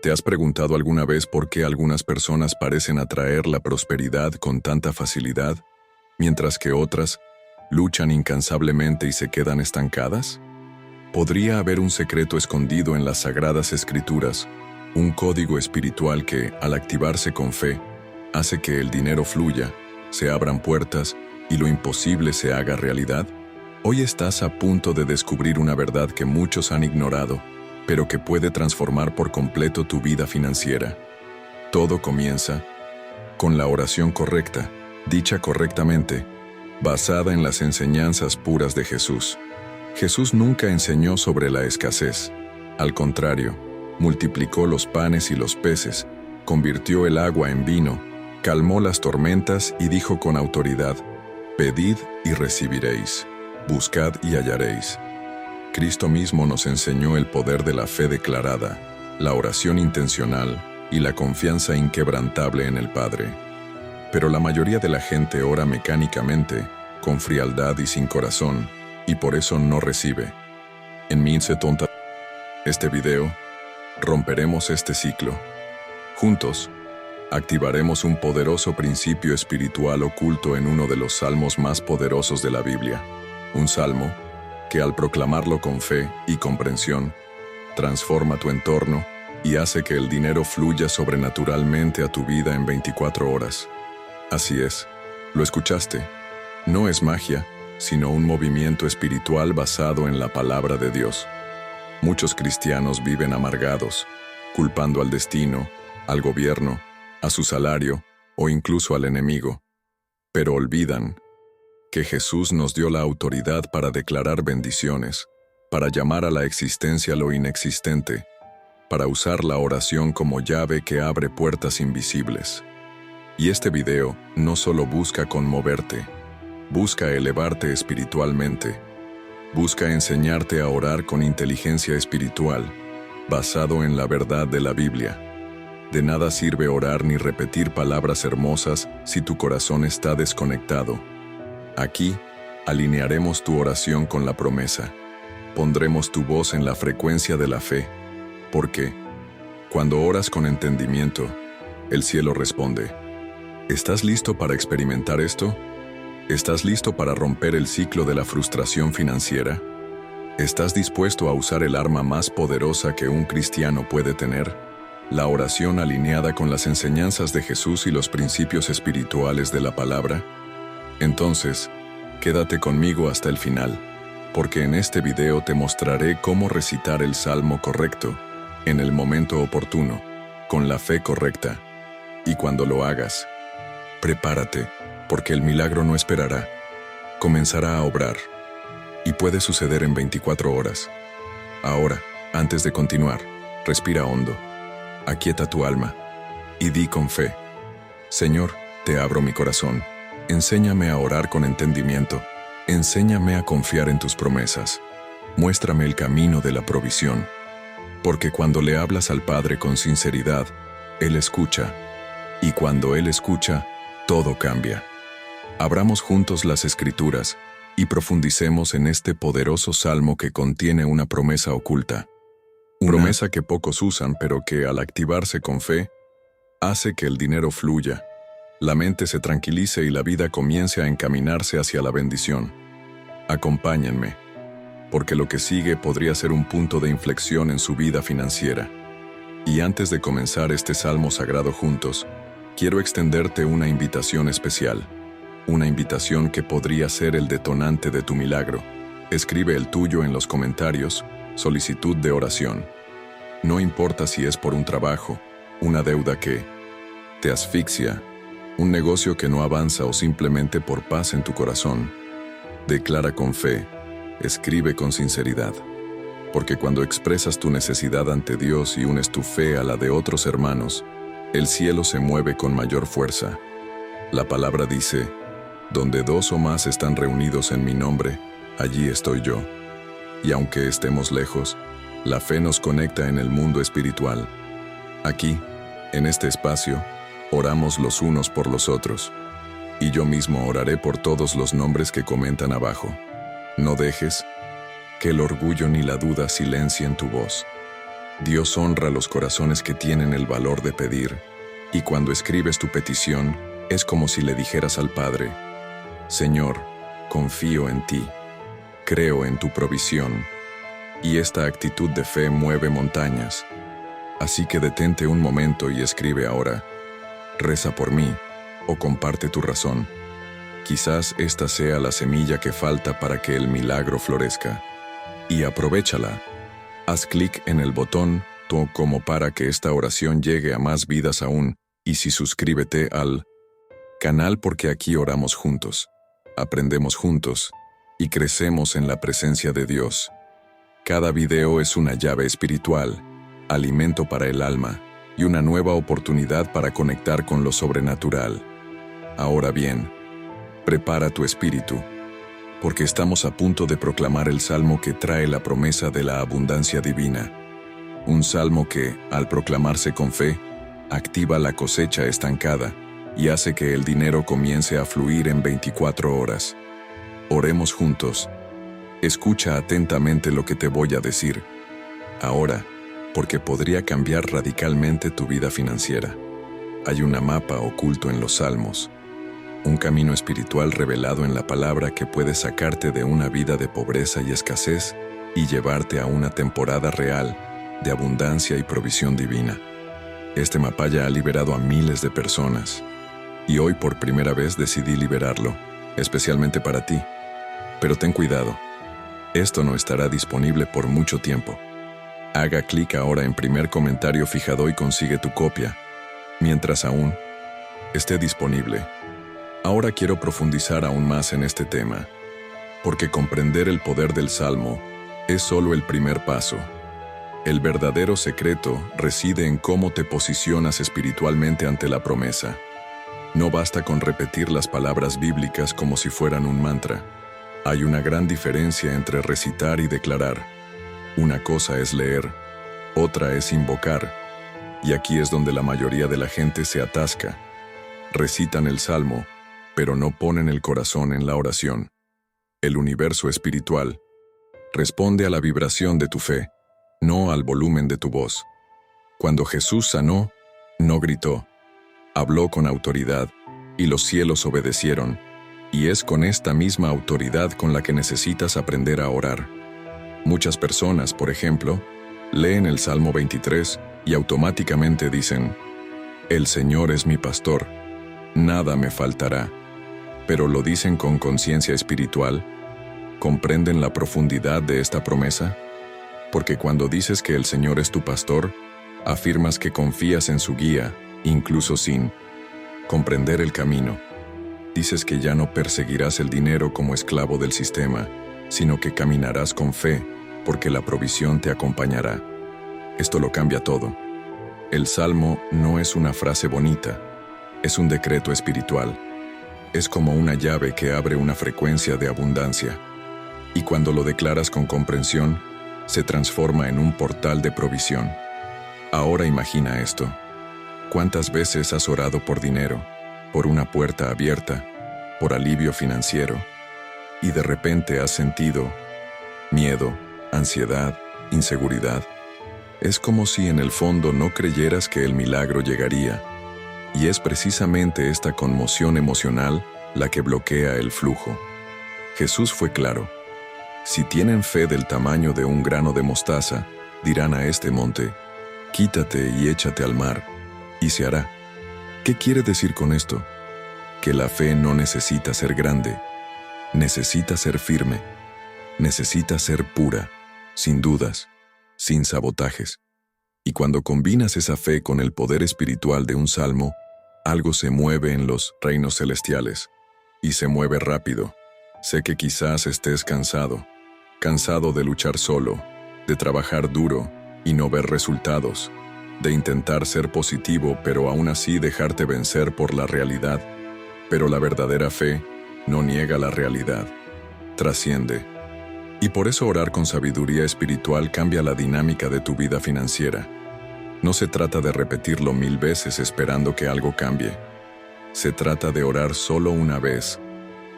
¿Te has preguntado alguna vez por qué algunas personas parecen atraer la prosperidad con tanta facilidad, mientras que otras luchan incansablemente y se quedan estancadas? ¿Podría haber un secreto escondido en las Sagradas Escrituras, un código espiritual que, al activarse con fe, hace que el dinero fluya, se abran puertas y lo imposible se haga realidad? Hoy estás a punto de descubrir una verdad que muchos han ignorado, pero que puede transformar por completo tu vida financiera. Todo comienza con la oración correcta, dicha correctamente, basada en las enseñanzas puras de Jesús. Jesús nunca enseñó sobre la escasez. Al contrario, multiplicó los panes y los peces, convirtió el agua en vino, calmó las tormentas y dijo con autoridad: «Pedid y recibiréis, buscad y hallaréis». Cristo mismo nos enseñó el poder de la fe declarada, la oración intencional y la confianza inquebrantable en el Padre. Pero la mayoría de la gente ora mecánicamente, con frialdad y sin corazón, y por eso no recibe. En este video, romperemos este ciclo. Juntos, activaremos un poderoso principio espiritual oculto en uno de los salmos más poderosos de la Biblia. Un salmo que, al proclamarlo con fe y comprensión, transforma tu entorno y hace que el dinero fluya sobrenaturalmente a tu vida en 24 horas. Así es, lo escuchaste. No es magia, sino un movimiento espiritual basado en la palabra de Dios. Muchos cristianos viven amargados, culpando al destino, al gobierno, a su salario o incluso al enemigo. Pero olvidan que Jesús nos dio la autoridad para declarar bendiciones, para llamar a la existencia lo inexistente, para usar la oración como llave que abre puertas invisibles. Y este video no solo busca conmoverte, busca elevarte espiritualmente, busca enseñarte a orar con inteligencia espiritual, basado en la verdad de la Biblia. De nada sirve orar ni repetir palabras hermosas si tu corazón está desconectado. Aquí, alinearemos tu oración con la promesa. Pondremos tu voz en la frecuencia de la fe, porque, cuando oras con entendimiento, el cielo responde. ¿Estás listo para experimentar esto? ¿Estás listo para romper el ciclo de la frustración financiera? ¿Estás dispuesto a usar el arma más poderosa que un cristiano puede tener? La oración alineada con las enseñanzas de Jesús y los principios espirituales de la palabra. Entonces, quédate conmigo hasta el final, porque en este video te mostraré cómo recitar el salmo correcto, en el momento oportuno, con la fe correcta. Y cuando lo hagas, prepárate, porque el milagro no esperará. Comenzará a obrar, y puede suceder en 24 horas. Ahora, antes de continuar, respira hondo, aquieta tu alma, y di con fe: Señor, te abro mi corazón. Enséñame a orar con entendimiento. Enséñame a confiar en tus promesas. Muéstrame el camino de la provisión. Porque cuando le hablas al Padre con sinceridad, Él escucha. Y cuando Él escucha, todo cambia. Abramos juntos las Escrituras y profundicemos en este poderoso salmo que contiene una promesa oculta. Una promesa que pocos usan, pero que, al activarse con fe, hace que el dinero fluya, la mente se tranquilice y la vida comience a encaminarse hacia la bendición. Acompáñenme, porque lo que sigue podría ser un punto de inflexión en su vida financiera. Y antes de comenzar este salmo sagrado juntos, quiero extenderte una invitación especial. Una invitación que podría ser el detonante de tu milagro. Escribe el tuyo en los comentarios: solicitud de oración. No importa si es por un trabajo, una deuda que te asfixia, un negocio que no avanza o simplemente por paz en tu corazón. Declara con fe, escribe con sinceridad, porque cuando expresas tu necesidad ante Dios y unes tu fe a la de otros hermanos, el cielo se mueve con mayor fuerza. La palabra dice: donde 2 o más están reunidos en mi nombre, allí estoy yo. Y aunque estemos lejos, la fe nos conecta en el mundo espiritual. Aquí, en este espacio, oramos los unos por los otros. Y yo mismo oraré por todos los nombres que comentan abajo. No dejes que el orgullo ni la duda silencien tu voz. Dios honra los corazones que tienen el valor de pedir, y cuando escribes tu petición, es como si le dijeras al Padre: Señor, confío en ti, creo en tu provisión, y esta actitud de fe mueve montañas. Así que detente un momento y escribe ahora: reza por mí, o comparte tu razón. Quizás esta sea la semilla que falta para que el milagro florezca. Y aprovéchala. Haz clic en el botón como para que esta oración llegue a más vidas aún, y suscríbete al canal porque aquí oramos juntos, aprendemos juntos y crecemos en la presencia de Dios. Cada video es una llave espiritual, alimento para el alma y una nueva oportunidad para conectar con lo sobrenatural. Ahora bien, prepara tu espíritu, porque estamos a punto de proclamar el salmo que trae la promesa de la abundancia divina. Un salmo que, al proclamarse con fe, activa la cosecha estancada y hace que el dinero comience a fluir en 24 horas. Oremos juntos. Escucha atentamente lo que te voy a decir ahora, porque podría cambiar radicalmente tu vida financiera. Hay un mapa oculto en los salmos, un camino espiritual revelado en la palabra que puede sacarte de una vida de pobreza y escasez y llevarte a una temporada real de abundancia y provisión divina. Este mapa ya ha liberado a miles de personas, y hoy por primera vez decidí liberarlo, especialmente para ti. Pero ten cuidado, esto no estará disponible por mucho tiempo. Haga clic ahora en primer comentario fijado y consigue tu copia, mientras aún esté disponible. Ahora quiero profundizar aún más en este tema, porque comprender el poder del Salmo es solo el primer paso. El verdadero secreto reside en cómo te posicionas espiritualmente ante la promesa. No basta con repetir las palabras bíblicas como si fueran un mantra. Hay una gran diferencia entre recitar y declarar. Una cosa es leer, otra es invocar, y aquí es donde la mayoría de la gente se atasca. Recitan el Salmo, pero no ponen el corazón en la oración. El universo espiritual responde a la vibración de tu fe, no al volumen de tu voz. Cuando Jesús sanó, no gritó, habló con autoridad, y los cielos obedecieron, y es con esta misma autoridad con la que necesitas aprender a orar. Muchas personas, por ejemplo, leen el Salmo 23 y automáticamente dicen: El Señor es mi pastor, nada me faltará. Pero lo dicen con conciencia espiritual. ¿Comprenden la profundidad de esta promesa? Porque cuando dices que el Señor es tu pastor, afirmas que confías en su guía, incluso sin comprender el camino. Dices que ya no perseguirás el dinero como esclavo del sistema, sino que caminarás con fe, porque la provisión te acompañará. Esto lo cambia todo. El Salmo no es una frase bonita, es un decreto espiritual. Es como una llave que abre una frecuencia de abundancia. Y cuando lo declaras con comprensión, se transforma en un portal de provisión. Ahora imagina esto. ¿Cuántas veces has orado por dinero, por una puerta abierta, por alivio financiero, y de repente has sentido miedo, ansiedad, inseguridad? Es como si en el fondo no creyeras que el milagro llegaría, y es precisamente esta conmoción emocional la que bloquea el flujo. Jesús fue claro: si tienen fe del tamaño de un grano de mostaza, dirán a este monte: quítate y échate al mar, y se hará. ¿Qué quiere decir con esto? Que la fe no necesita ser grande, necesita ser firme, necesita ser pura, sin dudas, sin sabotajes. Y cuando combinas esa fe con el poder espiritual de un salmo, algo se mueve en los reinos celestiales, y se mueve rápido. Sé que quizás estés cansado de luchar solo, de trabajar duro y no ver resultados, de intentar ser positivo pero aún así dejarte vencer por la realidad. Pero la verdadera fe no niega la realidad, trasciende. Y por eso orar con sabiduría espiritual cambia la dinámica de tu vida financiera. No se trata de repetirlo 1000 veces esperando que algo cambie. Se trata de orar solo una vez,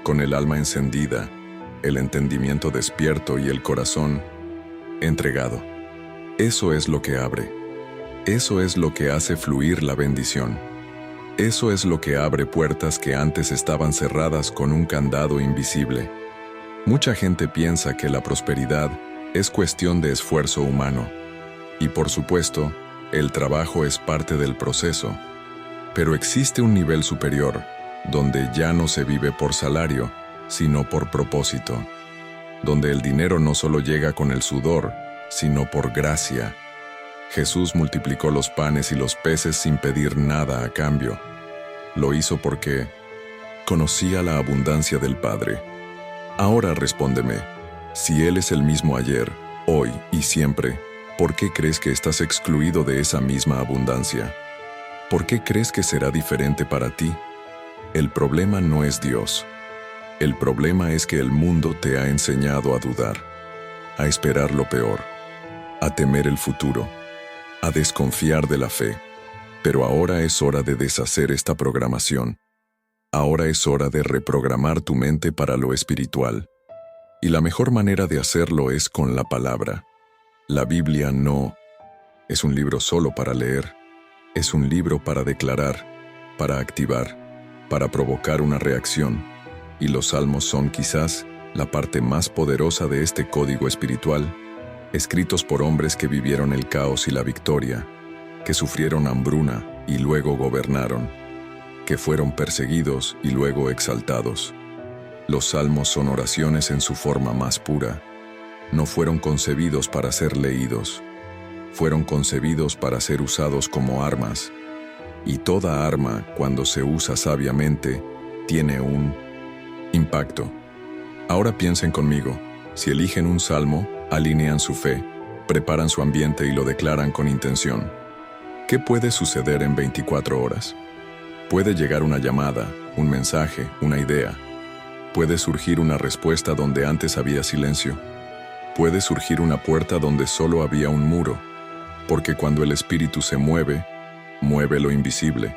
con el alma encendida, el entendimiento despierto y el corazón entregado. Eso es lo que abre. Eso es lo que hace fluir la bendición. Eso es lo que abre puertas que antes estaban cerradas con un candado invisible. Mucha gente piensa que la prosperidad es cuestión de esfuerzo humano. Y por supuesto, el trabajo es parte del proceso. Pero existe un nivel superior, donde ya no se vive por salario, sino por propósito. Donde el dinero no solo llega con el sudor, sino por gracia. Jesús multiplicó los panes y los peces sin pedir nada a cambio. Lo hizo porque conocía la abundancia del Padre. Ahora respóndeme, si Él es el mismo ayer, hoy y siempre, ¿por qué crees que estás excluido de esa misma abundancia? ¿Por qué crees que será diferente para ti? El problema no es Dios. El problema es que el mundo te ha enseñado a dudar, a esperar lo peor, a temer el futuro, a desconfiar de la fe. Pero ahora es hora de deshacer esta programación. Ahora es hora de reprogramar tu mente para lo espiritual. Y la mejor manera de hacerlo es con la palabra. La Biblia no es un libro solo para leer. Es un libro para declarar, para activar, para provocar una reacción. Y los salmos son quizás la parte más poderosa de este código espiritual, escritos por hombres que vivieron el caos y la victoria, que sufrieron hambruna y luego gobernaron, que fueron perseguidos y luego exaltados. Los salmos son oraciones en su forma más pura. No fueron concebidos para ser leídos. Fueron concebidos para ser usados como armas. Y toda arma, cuando se usa sabiamente, tiene un impacto. Ahora piensen conmigo, si eligen un salmo, alinean su fe, preparan su ambiente y lo declaran con intención. ¿Qué puede suceder en 24 horas? Puede llegar una llamada, un mensaje, una idea. Puede surgir una respuesta donde antes había silencio. Puede surgir una puerta donde solo había un muro. Porque cuando el espíritu se mueve, mueve lo invisible.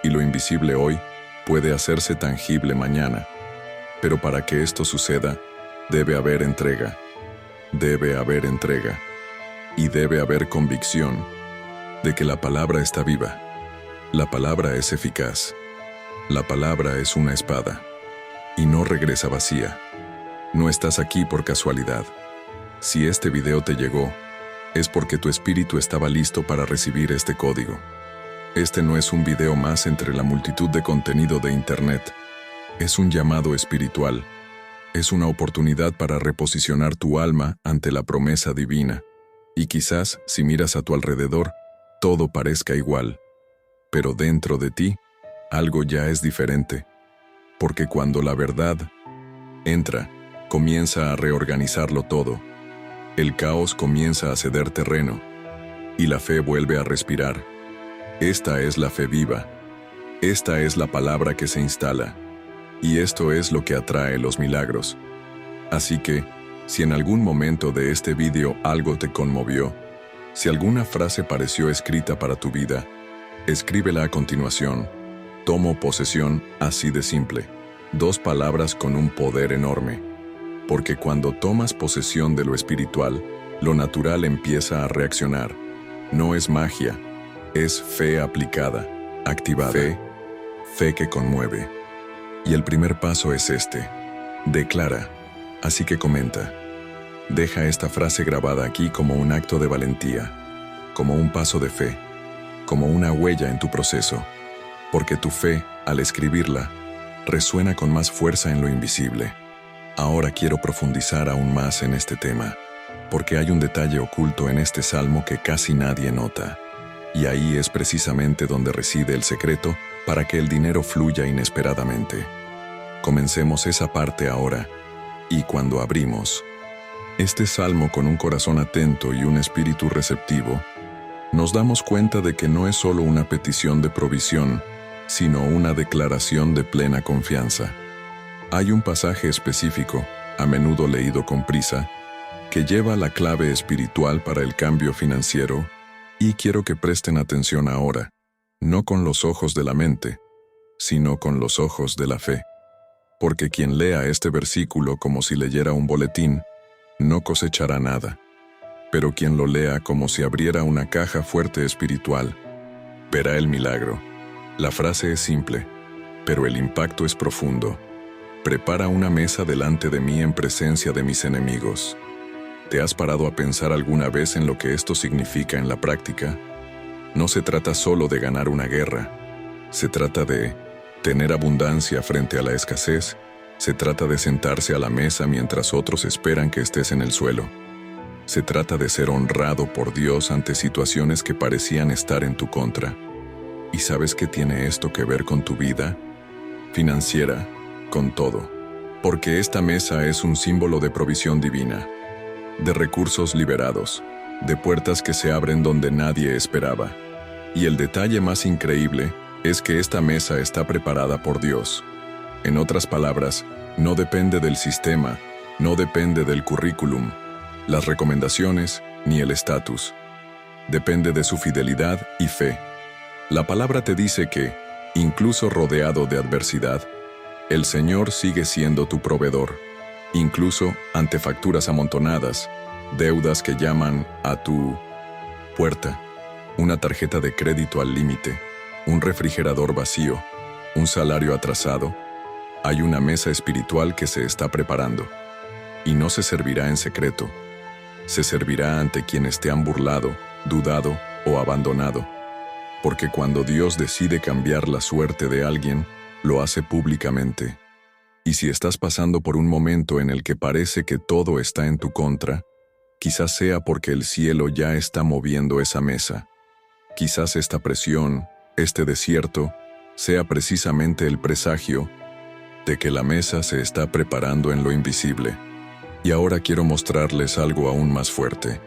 Y lo invisible hoy puede hacerse tangible mañana. Pero para que esto suceda, debe haber entrega. Debe haber entrega. Y debe haber convicción de que la palabra está viva. La palabra es eficaz. La palabra es una espada. Y no regresa vacía. No estás aquí por casualidad. Si este video te llegó, es porque tu espíritu estaba listo para recibir este código. Este no es un video más entre la multitud de contenido de Internet. Es un llamado espiritual. Es una oportunidad para reposicionar tu alma ante la promesa divina. Y quizás, si miras a tu alrededor, todo parezca igual. Pero dentro de ti, algo ya es diferente. Porque cuando la verdad entra, comienza a reorganizarlo todo. El caos comienza a ceder terreno. Y la fe vuelve a respirar. Esta es la fe viva. Esta es la palabra que se instala. Y esto es lo que atrae los milagros. Así que, si en algún momento de este video algo te conmovió, si alguna frase pareció escrita para tu vida, escríbela a continuación. Tomo posesión, así de simple. 2 palabras con un poder enorme. Porque cuando tomas posesión de lo espiritual, lo natural empieza a reaccionar. No es magia, es fe aplicada, activada. Fe que conmueve. Y el primer paso es este. Declara. Así que comenta. Deja esta frase grabada aquí como un acto de valentía, como un paso de fe, como una huella en tu proceso, porque tu fe, al escribirla, resuena con más fuerza en lo invisible. Ahora quiero profundizar aún más en este tema, porque hay un detalle oculto en este salmo que casi nadie nota, y ahí es precisamente donde reside el secreto para que el dinero fluya inesperadamente. Comencemos esa parte ahora, y cuando abrimos este salmo con un corazón atento y un espíritu receptivo, nos damos cuenta de que no es solo una petición de provisión, sino una declaración de plena confianza. Hay un pasaje específico, a menudo leído con prisa, que lleva la clave espiritual para el cambio financiero, y quiero que presten atención ahora, no con los ojos de la mente, sino con los ojos de la fe. Porque quien lea este versículo como si leyera un boletín, no cosechará nada. pero quien lo lea como si abriera una caja fuerte espiritual, verá el milagro. La frase es simple, pero el impacto es profundo. Prepara una mesa delante de mí en presencia de mis enemigos. ¿Te has parado a pensar alguna vez en lo que esto significa en la práctica? No se trata solo de ganar una guerra. Se trata de tener abundancia frente a la escasez. Se trata de sentarse a la mesa mientras otros esperan que estés en el suelo. Se trata de ser honrado por Dios ante situaciones que parecían estar en tu contra. ¿Y sabes qué tiene esto que ver con tu vida financiera? Con todo. Porque esta mesa es un símbolo de provisión divina, de recursos liberados, de puertas que se abren donde nadie esperaba. Y el detalle más increíble es que esta mesa está preparada por Dios. En otras palabras, no depende del sistema, no depende del currículum, las recomendaciones ni el estatus. Depende de su fidelidad y fe. La palabra te dice que, incluso rodeado de adversidad, el Señor sigue siendo tu proveedor, incluso ante facturas amontonadas, deudas que llaman a tu puerta, una tarjeta de crédito al límite, un refrigerador vacío, un salario atrasado. Hay una mesa espiritual que se está preparando, y no se servirá en secreto. Se servirá ante quienes te han burlado, dudado o abandonado, porque cuando Dios decide cambiar la suerte de alguien, lo hace públicamente. Y si estás pasando por un momento en el que parece que todo está en tu contra, quizás sea porque el cielo ya está moviendo esa mesa. Quizás esta presión, este desierto, sea precisamente el presagio de que la mesa se está preparando en lo invisible. Y ahora quiero mostrarles algo aún más fuerte.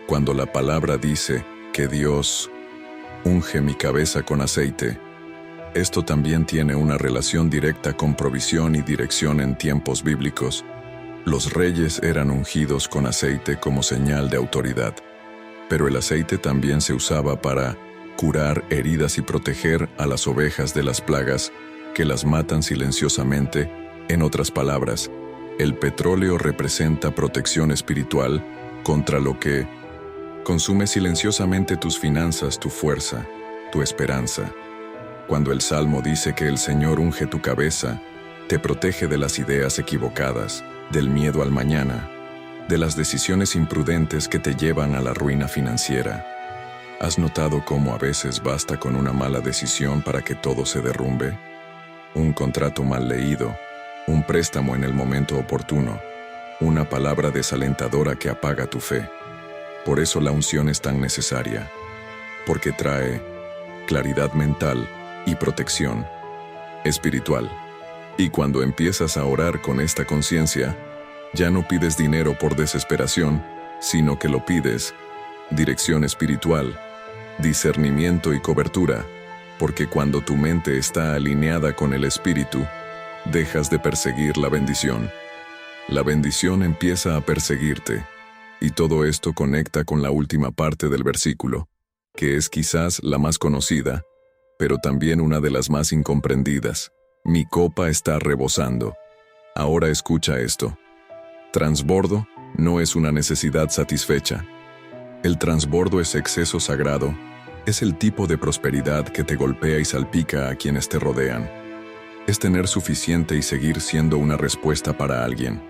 Cuando la palabra dice que Dios unge mi cabeza con aceite, esto también tiene una relación directa con provisión y dirección en tiempos bíblicos. Los reyes eran ungidos con aceite como señal de autoridad, pero el aceite también se usaba para curar heridas y proteger a las ovejas de las plagas que las matan silenciosamente. En otras palabras, el petróleo representa protección espiritual contra lo que consume silenciosamente tus finanzas, tu fuerza, tu esperanza. Cuando el Salmo dice que el Señor unge tu cabeza, te protege de las ideas equivocadas, del miedo al mañana, de las decisiones imprudentes que te llevan a la ruina financiera. ¿Has notado cómo a veces basta con una mala decisión para que todo se derrumbe? Un contrato mal leído, un préstamo en el momento oportuno, una palabra desalentadora que apaga tu fe. Por eso la unción es tan necesaria, porque trae claridad mental y protección espiritual. Y cuando empiezas a orar con esta conciencia, ya no pides dinero por desesperación, sino que lo pides dirección espiritual, discernimiento y cobertura, porque cuando tu mente está alineada con el Espíritu, dejas de perseguir la bendición. La bendición empieza a perseguirte, y todo esto conecta con la última parte del versículo, que es quizás la más conocida, pero también una de las más incomprendidas. Mi copa está rebosando. Ahora escucha esto. Transbordo no es una necesidad satisfecha. El transbordo es exceso sagrado. Es el tipo de prosperidad que te golpea y salpica a quienes te rodean. Es tener suficiente y seguir siendo una respuesta para alguien.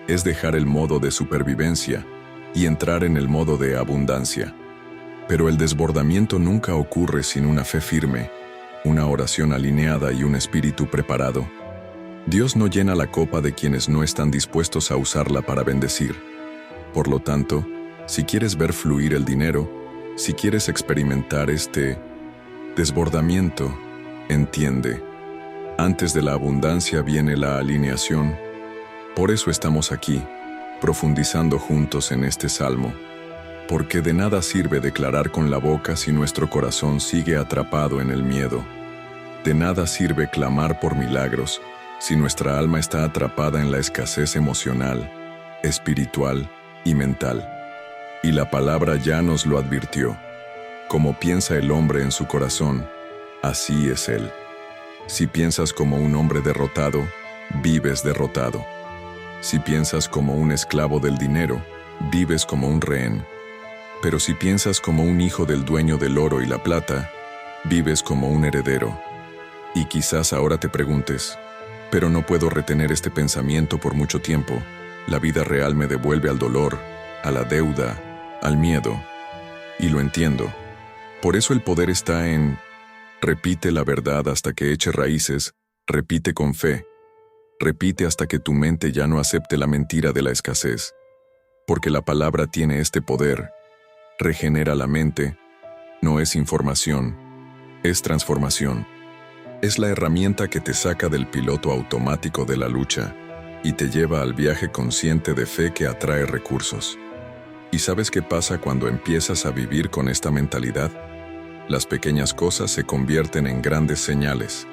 Es dejar el modo de supervivencia y entrar en el modo de abundancia. Pero el desbordamiento nunca ocurre sin una fe firme, una oración alineada y un espíritu preparado. Dios no llena la copa de quienes no están dispuestos a usarla para bendecir. Por lo tanto, si quieres ver fluir el dinero, si quieres experimentar este desbordamiento, entiende, antes de la abundancia viene la alineación. Por eso estamos aquí, profundizando juntos en este salmo. Porque de nada sirve declarar con la boca si nuestro corazón sigue atrapado en el miedo. De nada sirve clamar por milagros si nuestra alma está atrapada en la escasez emocional, espiritual y mental. Y la palabra ya nos lo advirtió. Como piensa el hombre en su corazón, así es él. Si piensas como un hombre derrotado, vives derrotado. Si piensas como un esclavo del dinero, vives como un rehén. Pero si piensas como un hijo del dueño del oro y la plata, vives como un heredero. Y quizás ahora te preguntes, pero no puedo retener este pensamiento por mucho tiempo. La vida real me devuelve al dolor, a la deuda, al miedo. Y lo entiendo. Por eso el poder está en: repite la verdad hasta que eche raíces, repite con fe, repite hasta que tu mente ya no acepte la mentira de la escasez. Porque la palabra tiene este poder. Regenera la mente. No es información, es transformación. Es la herramienta que te saca del piloto automático de la lucha y te lleva al viaje consciente de fe que atrae recursos. ¿Y sabes qué pasa cuando empiezas a vivir con esta mentalidad? Las pequeñas cosas se convierten en grandes señales.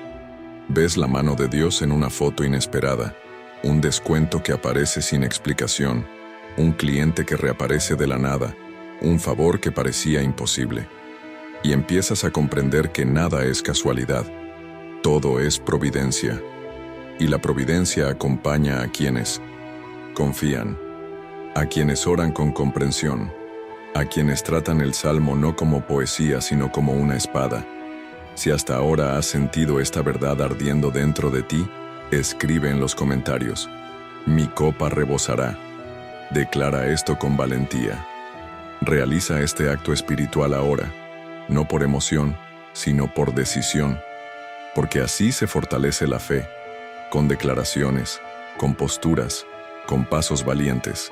Ves la mano de Dios en una foto inesperada, un descuento que aparece sin explicación, un cliente que reaparece de la nada, un favor que parecía imposible. Y empiezas a comprender que nada es casualidad, todo es providencia. Y la providencia acompaña a quienes confían, a quienes oran con comprensión, a quienes tratan el salmo no como poesía sino como una espada. Si hasta ahora has sentido esta verdad ardiendo dentro de ti, escribe en los comentarios: mi copa rebosará. Declara esto con valentía. Realiza este acto espiritual ahora, no por emoción, sino por decisión, porque así se fortalece la fe, con declaraciones, con posturas, con pasos valientes.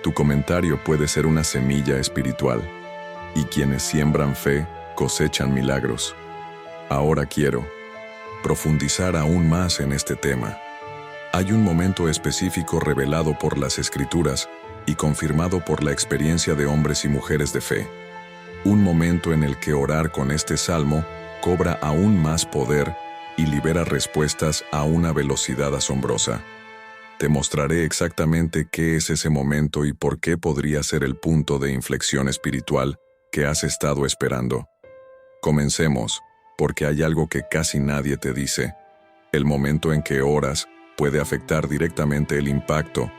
Tu comentario puede ser una semilla espiritual, y quienes siembran fe cosechan milagros. Ahora quiero profundizar aún más en este tema. Hay un momento específico revelado por las Escrituras y confirmado por la experiencia de hombres y mujeres de fe. Un momento en el que orar con este salmo cobra aún más poder y libera respuestas a una velocidad asombrosa. Te mostraré exactamente qué es ese momento y por qué podría ser el punto de inflexión espiritual que has estado esperando. Comencemos, porque hay algo que casi nadie te dice. El momento en que oras puede afectar directamente el impacto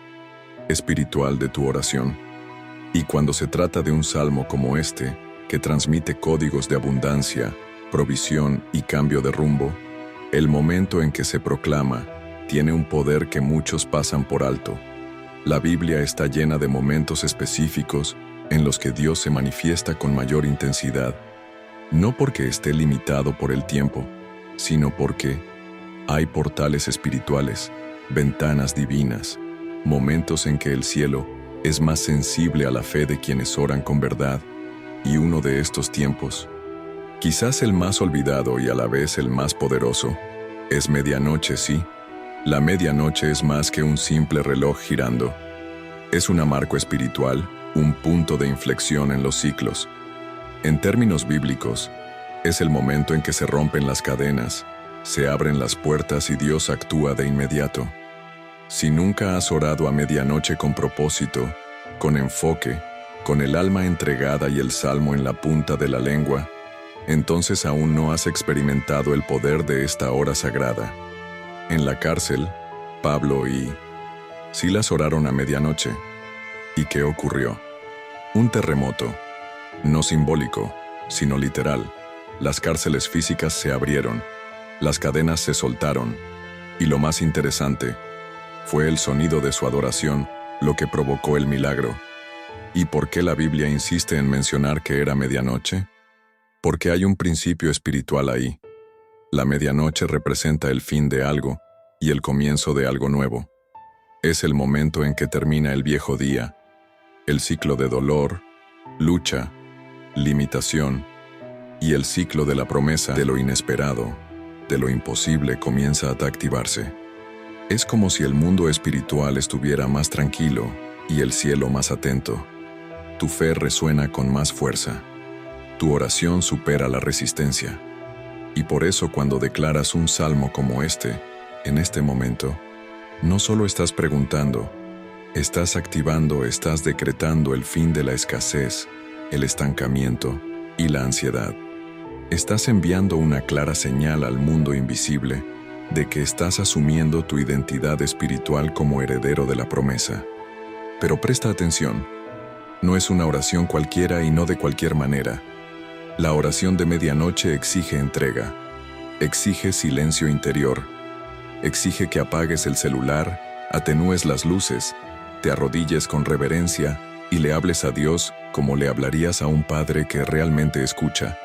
espiritual de tu oración. Y cuando se trata de un salmo como este, que transmite códigos de abundancia, provisión y cambio de rumbo, el momento en que se proclama tiene un poder que muchos pasan por alto. La Biblia está llena de momentos específicos en los que Dios se manifiesta con mayor intensidad, no porque esté limitado por el tiempo, sino porque hay portales espirituales, ventanas divinas, momentos en que el cielo es más sensible a la fe de quienes oran con verdad, y uno de estos tiempos, quizás el más olvidado y a la vez el más poderoso, es medianoche, sí. La medianoche es más que un simple reloj girando. Es un marco espiritual, un punto de inflexión en los ciclos. En términos bíblicos, es el momento en que se rompen las cadenas, se abren las puertas y Dios actúa de inmediato. Si nunca has orado a medianoche con propósito, con enfoque, con el alma entregada y el salmo en la punta de la lengua, entonces aún no has experimentado el poder de esta hora sagrada. En la cárcel, Pablo y Silas oraron a medianoche. ¿Y qué ocurrió? Un terremoto, no simbólico, sino literal. Las cárceles físicas se abrieron, las cadenas se soltaron, y lo más interesante, fue el sonido de su adoración lo que provocó el milagro. ¿Y por qué la Biblia insiste en mencionar que era medianoche? Porque hay un principio espiritual ahí. La medianoche representa el fin de algo y el comienzo de algo nuevo. Es el momento en que termina el viejo día, el ciclo de dolor, lucha, limitación, y el ciclo de la promesa de lo inesperado, de lo imposible comienza a activarse. Es como si el mundo espiritual estuviera más tranquilo y el cielo más atento. Tu fe resuena con más fuerza. Tu oración supera la resistencia. Y por eso cuando declaras un salmo como este, en este momento, no solo estás preguntando, estás activando, estás decretando el fin de la escasez, el estancamiento y la ansiedad. Estás enviando una clara señal al mundo invisible de que estás asumiendo tu identidad espiritual como heredero de la promesa. Pero presta atención, No es una oración cualquiera y no de cualquier manera. La oración de medianoche exige entrega, exige silencio interior, exige que apagues el celular, atenúes las luces, te arrodilles con reverencia y le hables a Dios como le hablarías a un padre que realmente escucha.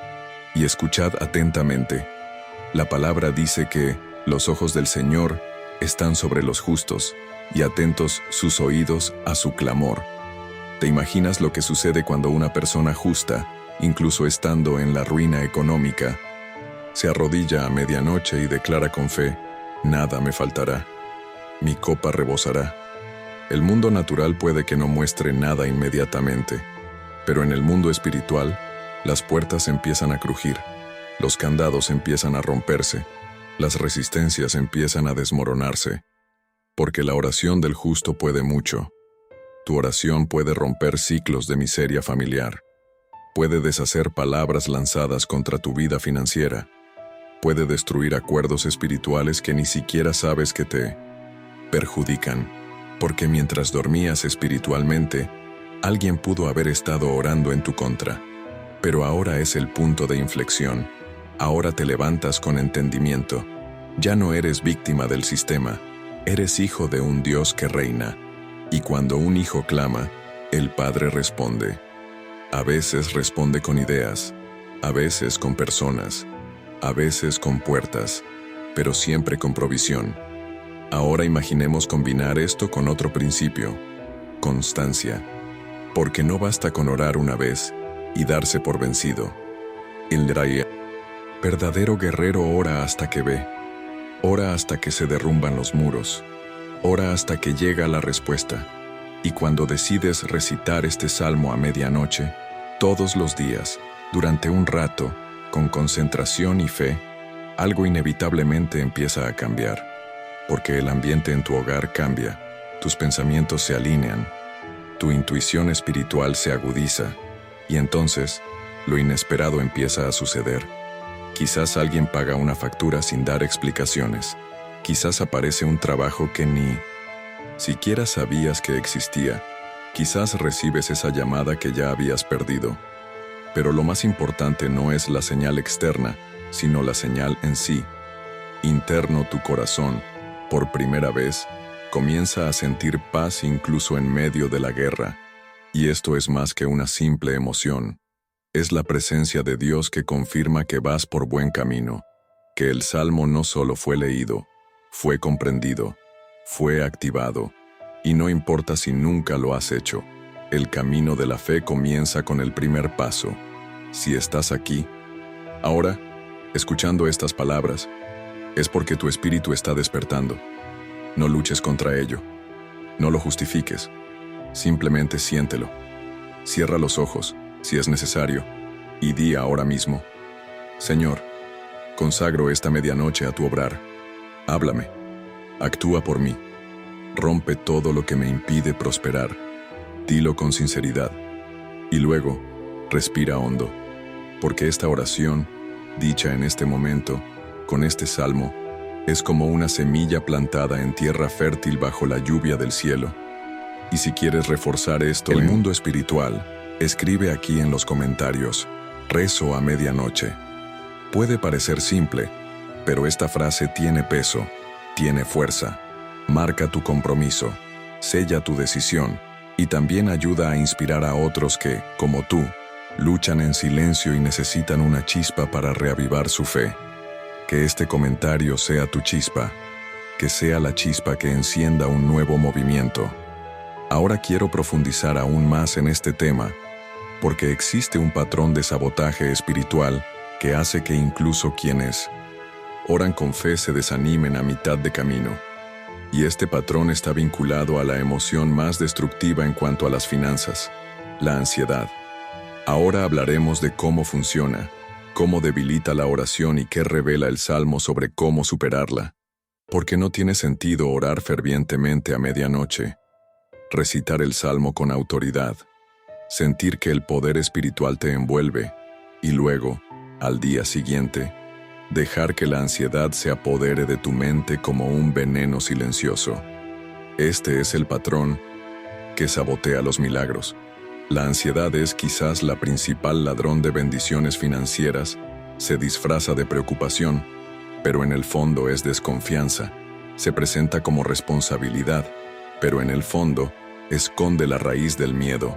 Y escuchad atentamente. La palabra dice que los ojos del Señor están sobre los justos y atentos sus oídos a su clamor. ¿Te imaginas lo que sucede cuando una persona justa, incluso estando en la ruina económica, se arrodilla a medianoche y declara con fe: nada me faltará, mi copa rebosará? El mundo natural puede que no muestre nada inmediatamente, pero en el mundo espiritual, las puertas empiezan a crujir, los candados empiezan a romperse, las resistencias empiezan a desmoronarse, porque la oración del justo puede mucho. Tu oración puede romper ciclos de miseria familiar, puede deshacer palabras lanzadas contra tu vida financiera, puede destruir acuerdos espirituales que ni siquiera sabes que te perjudican, porque mientras dormías espiritualmente, alguien pudo haber estado orando en tu contra. Pero ahora es el punto de inflexión. Ahora te levantas con entendimiento. Ya no eres víctima del sistema, eres hijo de un Dios que reina. Y cuando un hijo clama, el Padre responde. A veces responde con ideas, a veces con personas, a veces con puertas, pero siempre con provisión. Ahora imaginemos combinar esto con otro principio: constancia. Porque no basta con orar una vez y darse por vencido. El verdadero guerrero ora hasta que ve, ora hasta que se derrumban los muros, ora hasta que llega la respuesta. Y cuando decides recitar este salmo a medianoche, todos los días, durante un rato, con concentración y fe, algo inevitablemente empieza a cambiar. Porque el ambiente en tu hogar cambia, tus pensamientos se alinean, tu intuición espiritual se agudiza, y entonces, lo inesperado empieza a suceder. Quizás alguien paga una factura sin dar explicaciones. Quizás aparece un trabajo que ni siquiera sabías que existía. Quizás recibes esa llamada que ya habías perdido. Pero lo más importante no es la señal externa, sino la señal en sí. Interno, tu corazón, por primera vez, comienza a sentir paz incluso en medio de la guerra. Y esto es más que una simple emoción. Es la presencia de Dios que confirma que vas por buen camino, que el salmo no solo fue leído, fue comprendido, fue activado, y no importa si nunca lo has hecho, el camino de la fe comienza con el primer paso. Si estás aquí, ahora, escuchando estas palabras, es porque tu espíritu está despertando. No luches contra ello, no lo justifiques, simplemente siéntelo. Cierra los ojos, si es necesario, y di ahora mismo: Señor, consagro esta medianoche a tu obrar. Háblame, actúa por mí, rompe todo lo que me impide prosperar. Dilo con sinceridad, y luego, respira hondo, porque esta oración, dicha en este momento, con este salmo, es como una semilla plantada en tierra fértil bajo la lluvia del cielo. Y si quieres reforzar esto en el mundo espiritual, escribe aquí en los comentarios: rezo a medianoche. Puede parecer simple, pero esta frase tiene peso, tiene fuerza. Marca tu compromiso, sella tu decisión, y también ayuda a inspirar a otros que, como tú, luchan en silencio y necesitan una chispa para reavivar su fe. Que este comentario sea tu chispa, que sea la chispa que encienda un nuevo movimiento. Ahora quiero profundizar aún más en este tema, porque existe un patrón de sabotaje espiritual que hace que incluso quienes oran con fe se desanimen a mitad de camino. Y este patrón está vinculado a la emoción más destructiva en cuanto a las finanzas: la ansiedad. Ahora hablaremos de cómo funciona, cómo debilita la oración y qué revela el Salmo sobre cómo superarla. Porque no tiene sentido orar fervientemente a medianoche, recitar el Salmo con autoridad, sentir que el poder espiritual te envuelve, y luego, al día siguiente, dejar que la ansiedad se apodere de tu mente como un veneno silencioso. Este es el patrón que sabotea los milagros. La ansiedad es quizás la principal ladrón de bendiciones financieras, se disfraza de preocupación, pero en el fondo es desconfianza, se presenta como responsabilidad, pero en el fondo esconde la raíz del miedo.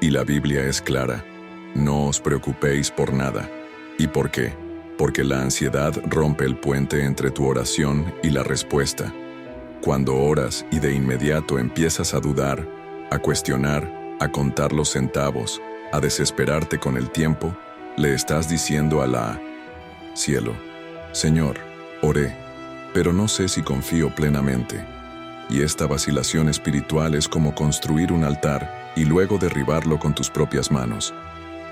Y la Biblia es clara: no os preocupéis por nada. ¿Y por qué? Porque la ansiedad rompe el puente entre tu oración y la respuesta. Cuando oras y de inmediato empiezas a dudar, a cuestionar, a contar los centavos, a desesperarte con el tiempo, le estás diciendo a cielo: Señor, oré, pero no sé si confío plenamente. Y esta vacilación espiritual es como construir un altar y luego derribarlo con tus propias manos.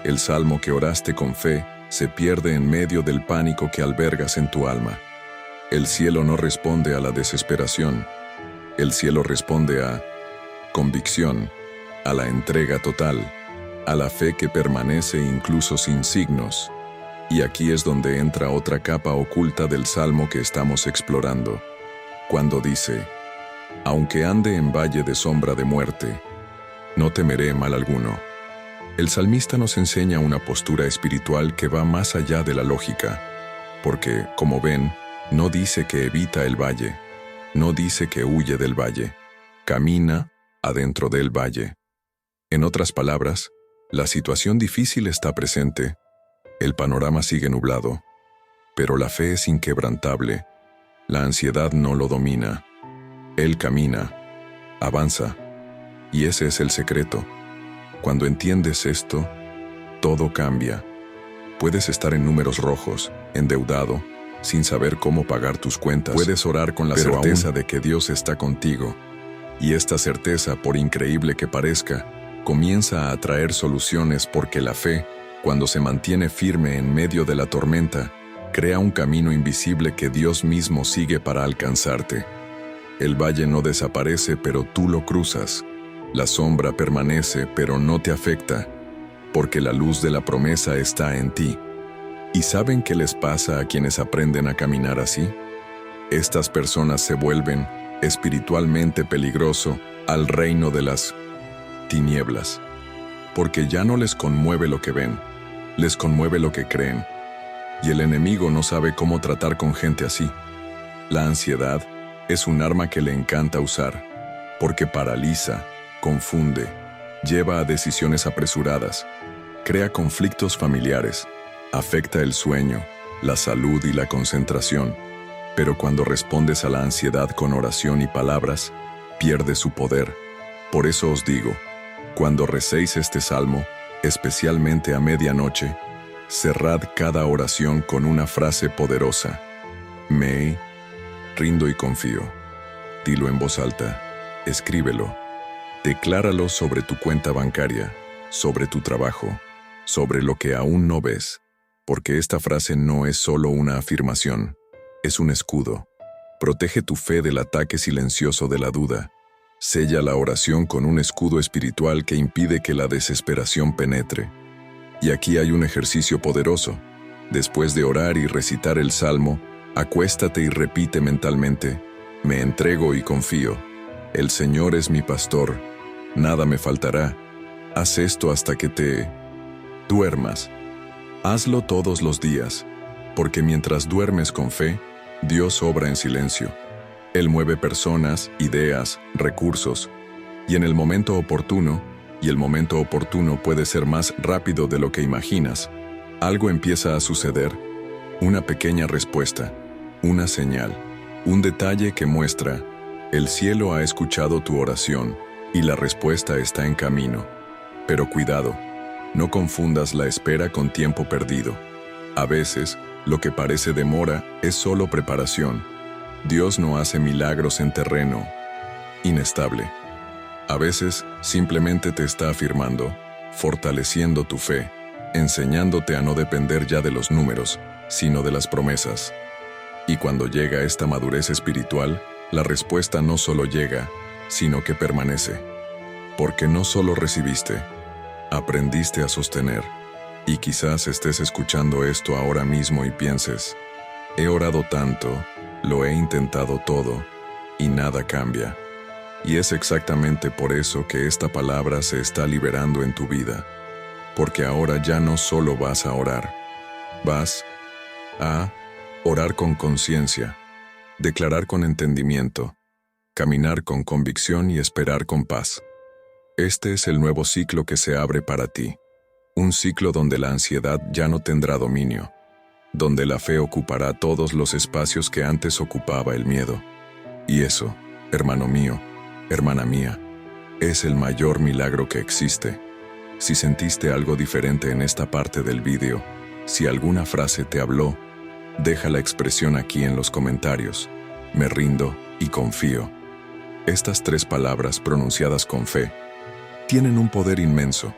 El salmo que oraste con fe se pierde en medio del pánico que albergas en tu alma. El cielo no responde a la desesperación. El cielo responde a convicción, a la entrega total, a la fe que permanece incluso sin signos. Y aquí es donde entra otra capa oculta del salmo que estamos explorando, cuando dice: aunque ande en valle de sombra de muerte, no temeré mal alguno. El salmista nos enseña una postura espiritual que va más allá de la lógica, porque, como ven, no dice que evita el valle, no dice que huye del valle, camina adentro del valle. En otras palabras, la situación difícil está presente, el panorama sigue nublado, pero la fe es inquebrantable, la ansiedad no lo domina. Él camina, avanza, y ese es el secreto. Cuando entiendes esto, todo cambia. Puedes estar en números rojos, endeudado, sin saber cómo pagar tus cuentas. Puedes orar con la certeza de que Dios está contigo. Y esta certeza, por increíble que parezca, comienza a atraer soluciones porque la fe, cuando se mantiene firme en medio de la tormenta, crea un camino invisible que Dios mismo sigue para alcanzarte. El valle no desaparece, pero tú lo cruzas. La sombra permanece, pero no te afecta, porque la luz de la promesa está en ti. ¿Y saben qué les pasa a quienes aprenden a caminar así? Estas personas se vuelven espiritualmente peligroso al reino de las tinieblas, porque ya no les conmueve lo que ven, les conmueve lo que creen. Y el enemigo no sabe cómo tratar con gente así. La ansiedad es un arma que le encanta usar, porque paraliza, confunde, lleva a decisiones apresuradas, crea conflictos familiares, afecta el sueño, la salud y la concentración. Pero cuando respondes a la ansiedad con oración y palabras, pierde su poder. Por eso os digo, cuando recéis este salmo, especialmente a medianoche, cerrad cada oración con una frase poderosa: me rindo y confío. Dilo en voz alta, escríbelo, decláralo sobre tu cuenta bancaria, sobre tu trabajo, sobre lo que aún no ves, porque esta frase no es solo una afirmación, es un escudo. Protege tu fe del ataque silencioso de la duda. Sella la oración con un escudo espiritual que impide que la desesperación penetre. Y aquí hay un ejercicio poderoso. Después de orar y recitar el salmo, acuéstate y repite mentalmente: me entrego y confío. El Señor es mi pastor, nada me faltará. Haz esto hasta que te duermas. Hazlo todos los días, porque mientras duermes con fe, Dios obra en silencio. Él mueve personas, ideas, recursos, y en el momento oportuno, y el momento oportuno puede ser más rápido de lo que imaginas, algo empieza a suceder, una pequeña respuesta, una señal, un detalle que muestra: el cielo ha escuchado tu oración y la respuesta está en camino. Pero cuidado, no confundas la espera con tiempo perdido. A veces, lo que parece demora es solo preparación. Dios no hace milagros en terreno inestable. A veces, simplemente te está afirmando, fortaleciendo tu fe, enseñándote a no depender ya de los números, sino de las promesas. Y cuando llega esta madurez espiritual, la respuesta no solo llega, sino que permanece. Porque no solo recibiste, aprendiste a sostener. Y quizás estés escuchando esto ahora mismo y pienses: he orado tanto, lo he intentado todo, y nada cambia. Y es exactamente por eso que esta palabra se está liberando en tu vida. Porque ahora ya no solo vas a orar, vas a orar con conciencia, declarar con entendimiento, caminar con convicción y esperar con paz. Este es el nuevo ciclo que se abre para ti. Un ciclo donde la ansiedad ya no tendrá dominio, donde la fe ocupará todos los espacios que antes ocupaba el miedo. Y eso, hermano mío, hermana mía, es el mayor milagro que existe. Si sentiste algo diferente en esta parte del vídeo, si alguna frase te habló, deja la expresión aquí en los comentarios. Me rindo y confío. Estas 3 palabras pronunciadas con fe tienen un poder inmenso.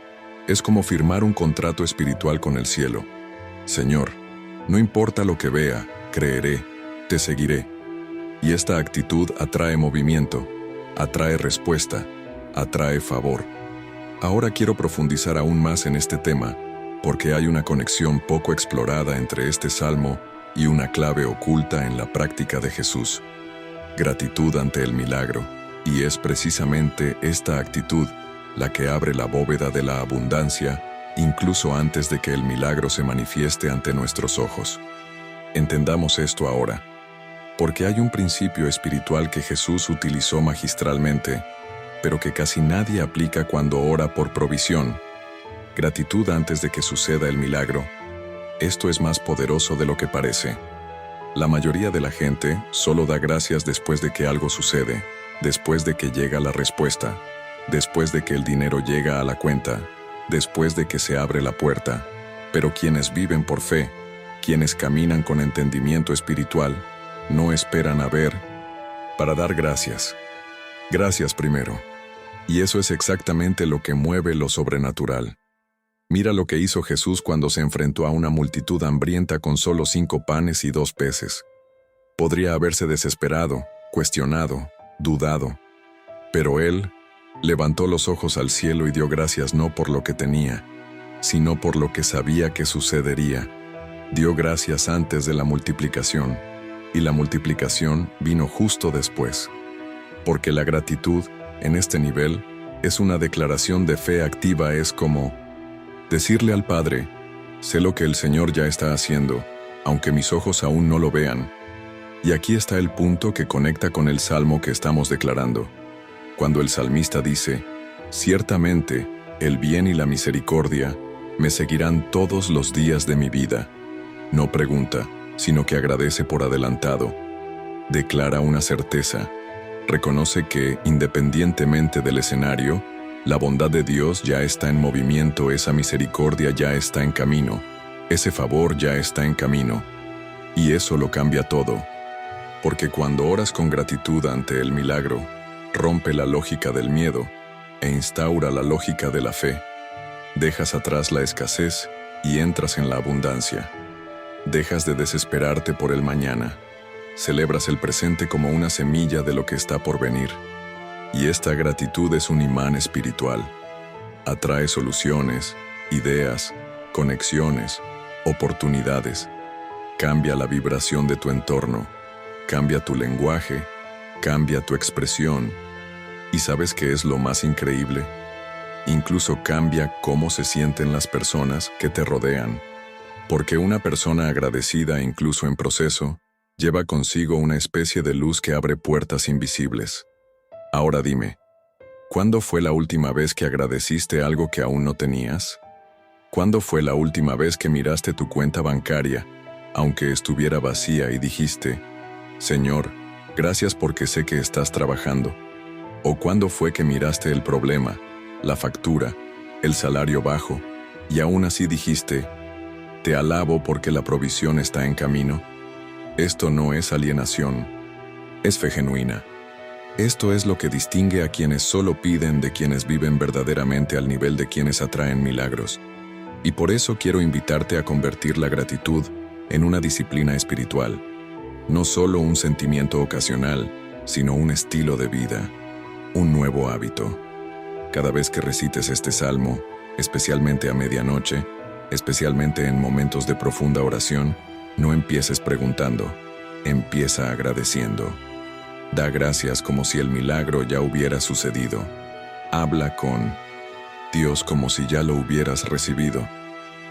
Es como firmar un contrato espiritual con el cielo. Señor, no importa lo que vea, creeré, te seguiré. Y esta actitud atrae movimiento, atrae respuesta, atrae favor. Ahora quiero profundizar aún más en este tema, porque hay una conexión poco explorada entre este salmo y una clave oculta en la práctica de Jesús. Gratitud ante el milagro, y es precisamente esta actitud la que abre la bóveda de la abundancia, incluso antes de que el milagro se manifieste ante nuestros ojos. Entendamos esto ahora, porque hay un principio espiritual que Jesús utilizó magistralmente, pero que casi nadie aplica cuando ora por provisión. Gratitud antes de que suceda el milagro. Esto es más poderoso de lo que parece. La mayoría de la gente solo da gracias después de que algo sucede, después de que llega la respuesta, después de que el dinero llega a la cuenta, después de que se abre la puerta. Pero quienes viven por fe, quienes caminan con entendimiento espiritual, no esperan a ver para dar gracias. Gracias primero. Y eso es exactamente lo que mueve lo sobrenatural. Mira lo que hizo Jesús cuando se enfrentó a una multitud hambrienta con solo 5 panes y 2 peces. Podría haberse desesperado, cuestionado, dudado. Pero él levantó los ojos al cielo y dio gracias no por lo que tenía, sino por lo que sabía que sucedería. Dio gracias antes de la multiplicación, y la multiplicación vino justo después. Porque la gratitud, en este nivel, es una declaración de fe activa, es como decirle al Padre, sé lo que el Señor ya está haciendo, aunque mis ojos aún no lo vean. Y aquí está el punto que conecta con el salmo que estamos declarando. Cuando el salmista dice, ciertamente, el bien y la misericordia me seguirán todos los días de mi vida. No pregunta, sino que agradece por adelantado. Declara una certeza. Reconoce que, independientemente del escenario, la bondad de Dios ya está en movimiento, esa misericordia ya está en camino, ese favor ya está en camino. Y eso lo cambia todo. Porque cuando oras con gratitud ante el milagro, rompe la lógica del miedo e instaura la lógica de la fe. Dejas atrás la escasez y entras en la abundancia. Dejas de desesperarte por el mañana. Celebras el presente como una semilla de lo que está por venir. Y esta gratitud es un imán espiritual. Atrae soluciones, ideas, conexiones, oportunidades. Cambia la vibración de tu entorno. Cambia tu lenguaje. Cambia tu expresión. ¿Y sabes qué es lo más increíble? Incluso cambia cómo se sienten las personas que te rodean. Porque una persona agradecida, incluso en proceso, lleva consigo una especie de luz que abre puertas invisibles. Ahora dime, ¿cuándo fue la última vez que agradeciste algo que aún no tenías? ¿Cuándo fue la última vez que miraste tu cuenta bancaria, aunque estuviera vacía, y dijiste, Señor, gracias porque sé que estás trabajando? ¿O cuándo fue que miraste el problema, la factura, el salario bajo, y aún así dijiste, te alabo porque la provisión está en camino? Esto no es alienación, es fe genuina. Esto es lo que distingue a quienes solo piden de quienes viven verdaderamente al nivel de quienes atraen milagros. Y por eso quiero invitarte a convertir la gratitud en una disciplina espiritual. No solo un sentimiento ocasional, sino un estilo de vida, un nuevo hábito. Cada vez que recites este salmo, especialmente a medianoche, especialmente en momentos de profunda oración, no empieces preguntando, empieza agradeciendo. Da gracias como si el milagro ya hubiera sucedido. Habla con Dios como si ya lo hubieras recibido,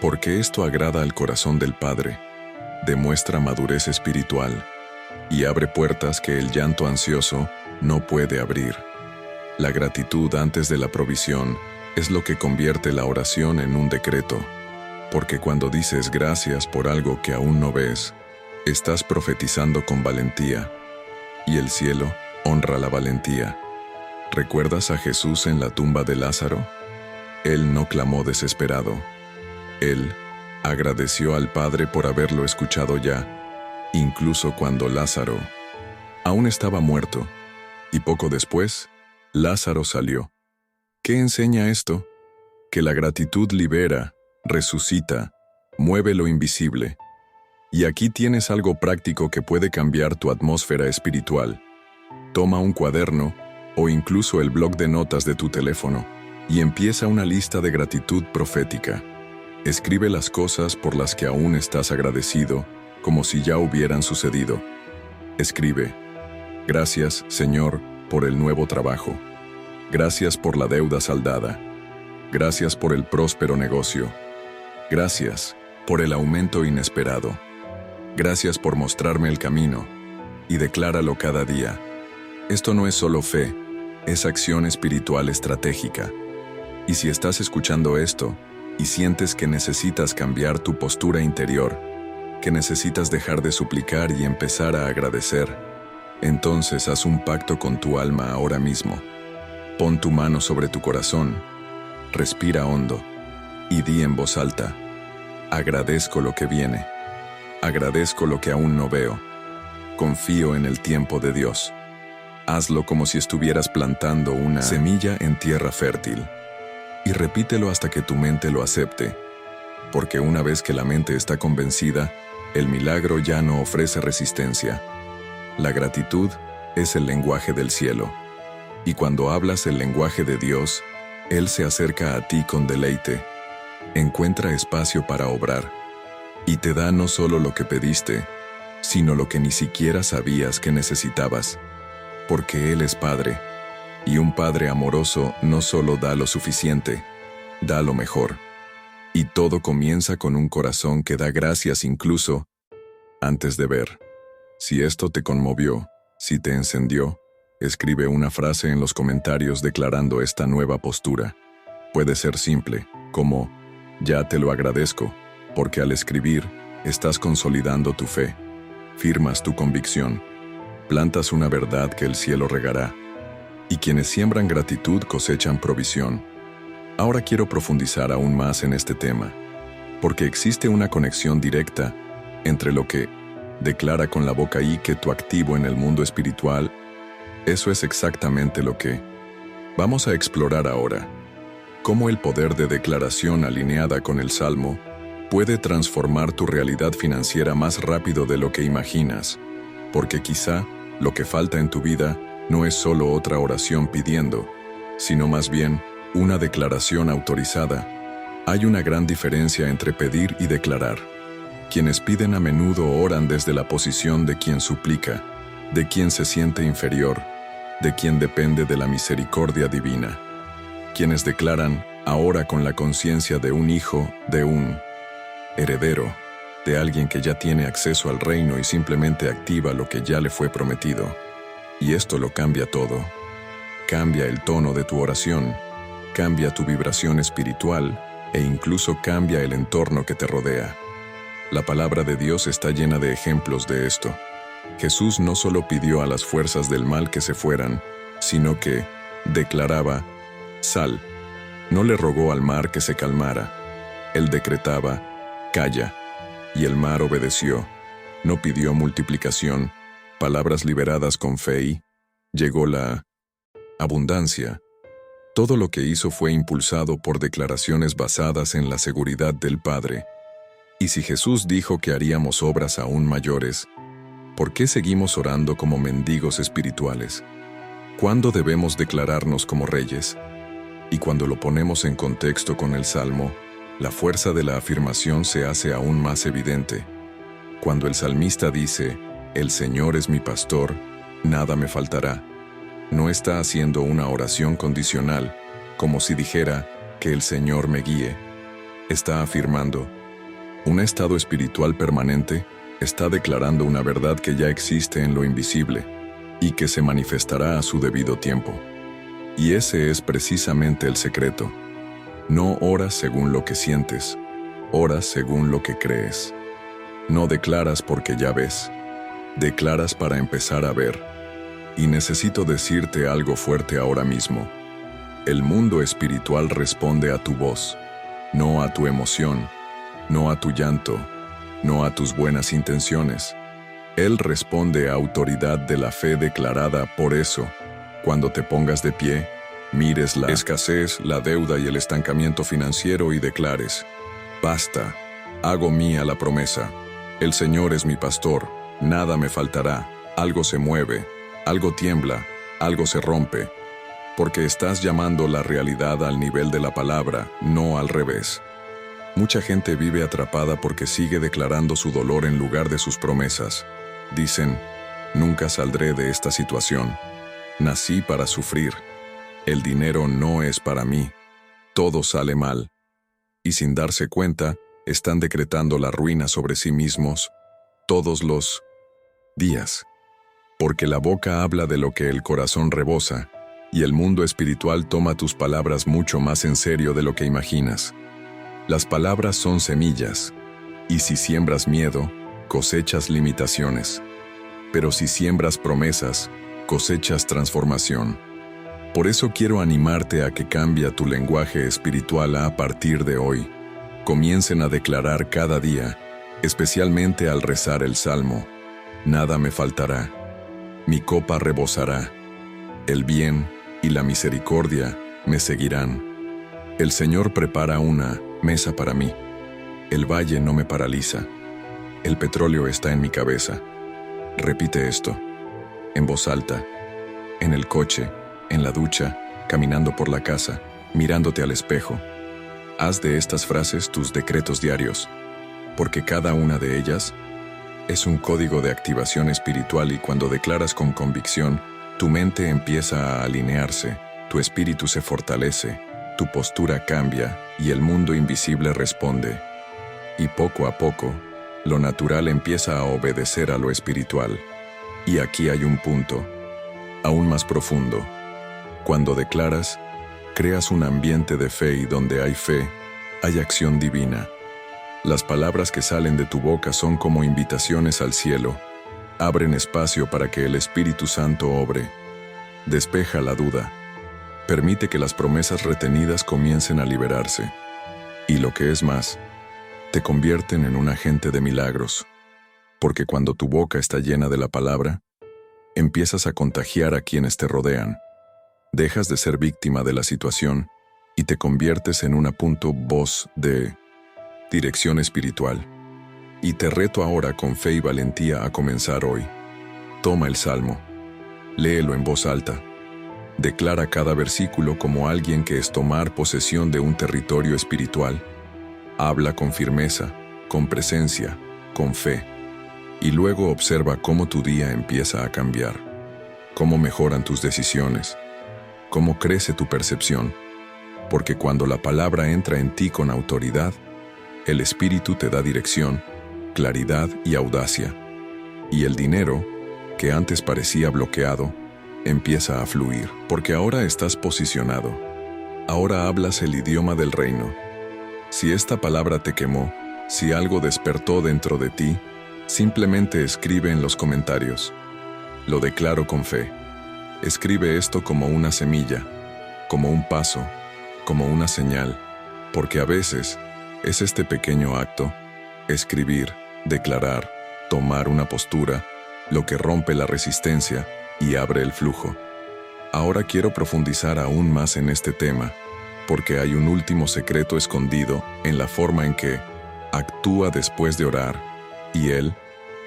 porque esto agrada al corazón del Padre, demuestra madurez espiritual y abre puertas que el llanto ansioso no puede abrir. La gratitud antes de la provisión es lo que convierte la oración en un decreto, porque cuando dices gracias por algo que aún no ves, estás profetizando con valentía, y el cielo honra la valentía. ¿Recuerdas a Jesús en la tumba de Lázaro? Él no clamó desesperado. Él agradeció al Padre por haberlo escuchado ya, incluso cuando Lázaro aún estaba muerto, y poco después, Lázaro salió. ¿Qué enseña esto? Que la gratitud libera, resucita, mueve lo invisible. Y aquí tienes algo práctico que puede cambiar tu atmósfera espiritual. Toma un cuaderno o incluso el bloc de notas de tu teléfono y empieza una lista de gratitud profética. Escribe las cosas por las que aún estás agradecido, como si ya hubieran sucedido. Escribe: gracias, Señor, por el nuevo trabajo. Gracias por la deuda saldada. Gracias por el próspero negocio. Gracias por el aumento inesperado. Gracias por mostrarme el camino. Y decláralo cada día. Esto no es solo fe, es acción espiritual estratégica. Y si estás escuchando esto y sientes que necesitas cambiar tu postura interior, que necesitas dejar de suplicar y empezar a agradecer, entonces haz un pacto con tu alma ahora mismo. Pon tu mano sobre tu corazón, respira hondo y di en voz alta: agradezco lo que viene, agradezco lo que aún no veo, confío en el tiempo de Dios. Hazlo como si estuvieras plantando una semilla en tierra fértil y repítelo hasta que tu mente lo acepte, porque una vez que la mente está convencida, el milagro ya no ofrece resistencia. La gratitud es el lenguaje del cielo, y cuando hablas el lenguaje de Dios, Él se acerca a ti con deleite, encuentra espacio para obrar, y te da no solo lo que pediste, sino lo que ni siquiera sabías que necesitabas, porque Él es Padre, y un Padre amoroso no solo da lo suficiente, da lo mejor. Y todo comienza con un corazón que da gracias incluso antes de ver. Si esto te conmovió, si te encendió, escribe una frase en los comentarios declarando esta nueva postura. Puede ser simple, como: ya te lo agradezco, porque al escribir, estás consolidando tu fe. Firmas tu convicción. Plantas una verdad que el cielo regará. Y quienes siembran gratitud cosechan provisión. Ahora quiero profundizar aún más en este tema, porque existe una conexión directa entre lo que declara con la boca y que tu activo en el mundo espiritual. Eso es exactamente lo que vamos a explorar ahora. Cómo el poder de declaración alineada con el Salmo puede transformar tu realidad financiera más rápido de lo que imaginas, porque quizá lo que falta en tu vida no es solo otra oración pidiendo, sino más bien una declaración autorizada. Hay una gran diferencia entre pedir y declarar. Quienes piden a menudo oran desde la posición de quien suplica, de quien se siente inferior, de quien depende de la misericordia divina. Quienes declaran ahora con la conciencia de un hijo, de un heredero, de alguien que ya tiene acceso al reino y simplemente activa lo que ya le fue prometido. Y esto lo cambia todo. Cambia el tono de tu oración, cambia tu vibración espiritual e incluso cambia el entorno que te rodea. La palabra de Dios está llena de ejemplos de esto. Jesús no solo pidió a las fuerzas del mal que se fueran, sino que declaraba: sal. No le rogó al mar que se calmara. Él decretaba: calla. Y el mar obedeció. No pidió multiplicación, palabras liberadas con fe y llegó la abundancia. Todo lo que hizo fue impulsado por declaraciones basadas en la seguridad del Padre. Y si Jesús dijo que haríamos obras aún mayores, ¿por qué seguimos orando como mendigos espirituales? ¿Cuándo debemos declararnos como reyes? Y cuando lo ponemos en contexto con el Salmo, la fuerza de la afirmación se hace aún más evidente. Cuando el salmista dice: el Señor es mi pastor, nada me faltará. No está haciendo una oración condicional, como si dijera que el Señor me guíe. Está afirmando un estado espiritual permanente, está declarando una verdad que ya existe en lo invisible y que se manifestará a su debido tiempo. Y ese es precisamente el secreto. No oras según lo que sientes, oras según lo que crees. No declaras porque ya ves, declaras para empezar a ver. Y necesito decirte algo fuerte ahora mismo. El mundo espiritual responde a tu voz, no a tu emoción, no a tu llanto, no a tus buenas intenciones. Él responde a autoridad de la fe declarada. Por eso, cuando te pongas de pie, mires la escasez, la deuda y el estancamiento financiero y declares: basta, hago mía la promesa. El Señor es mi pastor, nada me faltará. Algo se mueve, algo tiembla, algo se rompe. Porque estás llamando la realidad al nivel de la palabra, no al revés. Mucha gente vive atrapada porque sigue declarando su dolor en lugar de sus promesas. Dicen: nunca saldré de esta situación. Nací para sufrir. El dinero no es para mí. Todo sale mal. Y sin darse cuenta, están decretando la ruina sobre sí mismos todos los días. Porque la boca habla de lo que el corazón rebosa, y el mundo espiritual toma tus palabras mucho más en serio de lo que imaginas. Las palabras son semillas, y si siembras miedo, cosechas limitaciones. Pero si siembras promesas, cosechas transformación. Por eso quiero animarte a que cambie tu lenguaje espiritual a partir de hoy. Comiencen a declarar cada día, especialmente al rezar el Salmo: nada me faltará, mi copa rebosará, el bien y la misericordia me seguirán. El Señor prepara una mesa para mí. El valle no me paraliza. El petróleo está en mi cabeza. Repite esto, en voz alta, en el coche, en la ducha, caminando por la casa, mirándote al espejo. Haz de estas frases tus decretos diarios, porque cada una de ellas es un código de activación espiritual, y cuando declaras con convicción, tu mente empieza a alinearse, tu espíritu se fortalece, tu postura cambia y el mundo invisible responde. Y poco a poco, lo natural empieza a obedecer a lo espiritual. Y aquí hay un punto, aún más profundo. Cuando declaras, creas un ambiente de fe, y donde hay fe, hay acción divina. Las palabras que salen de tu boca son como invitaciones al cielo. Abren espacio para que el Espíritu Santo obre. Despeja la duda. Permite que las promesas retenidas comiencen a liberarse. Y lo que es más, te convierten en un agente de milagros. Porque cuando tu boca está llena de la palabra, empiezas a contagiar a quienes te rodean. Dejas de ser víctima de la situación y te conviertes en una voz de dirección espiritual. Y te reto ahora con fe y valentía a comenzar hoy. Toma el Salmo. Léelo en voz alta. Declara cada versículo como alguien que es tomar posesión de un territorio espiritual. Habla con firmeza, con presencia, con fe. Y luego observa cómo tu día empieza a cambiar. Cómo mejoran tus decisiones. Cómo crece tu percepción. Porque cuando la palabra entra en ti con autoridad, el Espíritu te da dirección, claridad y audacia. Y el dinero, que antes parecía bloqueado, empieza a fluir, porque ahora estás posicionado. Ahora hablas el idioma del reino. Si esta palabra te quemó, si algo despertó dentro de ti, simplemente escribe en los comentarios: lo declaro con fe. Escribe esto como una semilla, como un paso, como una señal, porque a veces es este pequeño acto, escribir, declarar, tomar una postura, lo que rompe la resistencia y abre el flujo. Ahora quiero profundizar aún más en este tema, porque hay un último secreto escondido en la forma en que actúa después de orar, y Él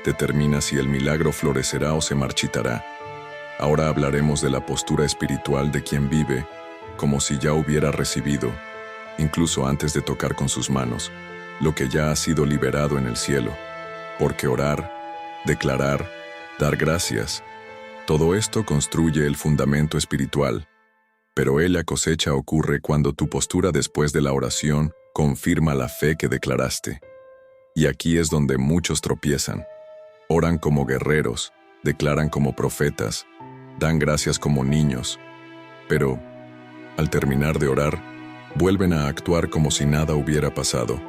determina si el milagro florecerá o se marchitará. Ahora hablaremos de la postura espiritual de quien vive como si ya hubiera recibido, incluso antes de tocar con sus manos, lo que ya ha sido liberado en el cielo. Porque orar, declarar, dar gracias, Todo esto construye el fundamento espiritual, pero la cosecha ocurre cuando tu postura después de la oración confirma la fe que declaraste. Y aquí es donde muchos tropiezan. Oran como guerreros, declaran como profetas, dan gracias como niños, pero, al terminar de orar, vuelven a actuar como si nada hubiera pasado.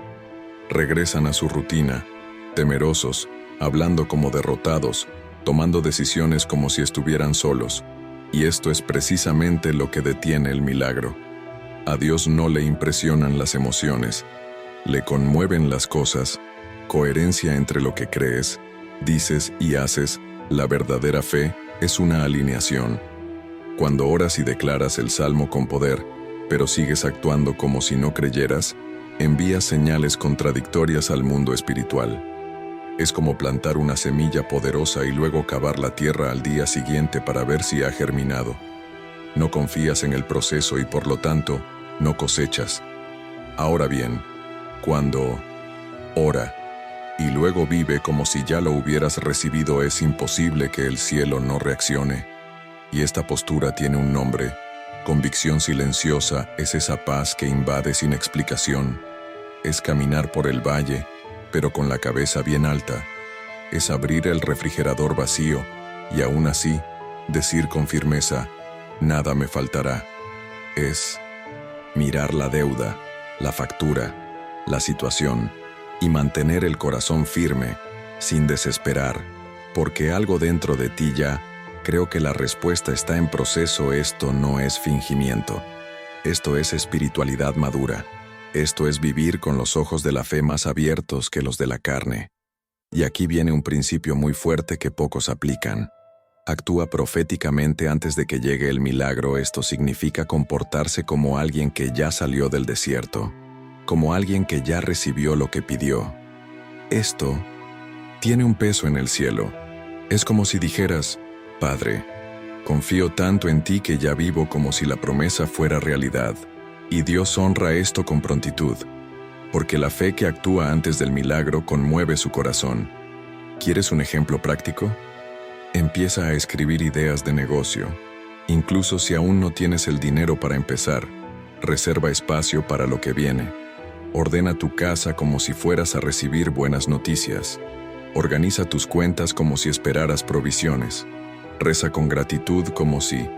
Regresan a su rutina, temerosos, hablando como derrotados, tomando decisiones como si estuvieran solos. Y esto es precisamente lo que detiene el milagro. A Dios no le impresionan las emociones, le conmueven las cosas, coherencia entre lo que crees, dices y haces. La verdadera fe es una alineación. Cuando oras y declaras el salmo con poder, pero sigues actuando como si no creyeras, envías señales contradictorias al mundo espiritual. Es como plantar una semilla poderosa y luego cavar la tierra al día siguiente para ver si ha germinado. No confías en el proceso y por lo tanto, no cosechas. Ahora bien, cuando ora y luego vive como si ya lo hubieras recibido, es imposible que el cielo no reaccione. Y esta postura tiene un nombre. Convicción silenciosa es esa paz que invade sin explicación. Es caminar por el valle, pero con la cabeza bien alta. Es abrir el refrigerador vacío y aún así decir con firmeza, nada me faltará. Es mirar la deuda, la factura, la situación y mantener el corazón firme, sin desesperar, porque algo dentro de ti ya, creo que la respuesta está en proceso. Esto no es fingimiento. Esto es espiritualidad madura. Esto es vivir con los ojos de la fe más abiertos que los de la carne. Y aquí viene un principio muy fuerte que pocos aplican. Actúa proféticamente antes de que llegue el milagro. Esto significa comportarse como alguien que ya salió del desierto, como alguien que ya recibió lo que pidió. Esto tiene un peso en el cielo. Es como si dijeras, Padre, confío tanto en ti que ya vivo como si la promesa fuera realidad. Y Dios honra esto con prontitud, porque la fe que actúa antes del milagro conmueve su corazón. ¿Quieres un ejemplo práctico? Empieza a escribir ideas de negocio. Incluso si aún no tienes el dinero para empezar, reserva espacio para lo que viene. Ordena tu casa como si fueras a recibir buenas noticias. Organiza tus cuentas como si esperaras provisiones. Reza con gratitud como si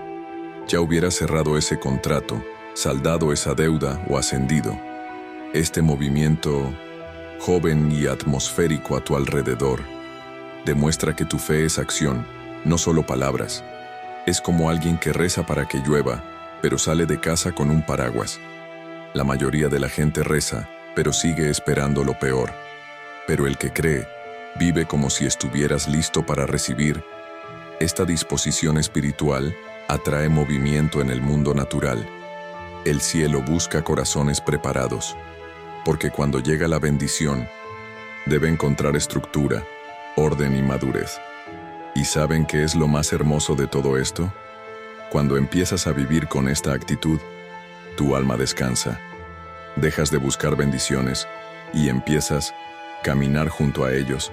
ya hubieras cerrado ese contrato, saldado esa deuda o ascendido. Este movimiento joven y atmosférico a tu alrededor demuestra que tu fe es acción, no solo palabras. Es como alguien que reza para que llueva, pero sale de casa con un paraguas. La mayoría de la gente reza, pero sigue esperando lo peor. Pero el que cree, vive como si estuvieras listo para recibir. Esta disposición espiritual atrae movimiento en el mundo natural. El cielo busca corazones preparados, porque cuando llega la bendición, debe encontrar estructura, orden y madurez. ¿Y saben qué es lo más hermoso de todo esto? Cuando empiezas a vivir con esta actitud, tu alma descansa. Dejas de buscar bendiciones y empiezas a caminar junto a ellos.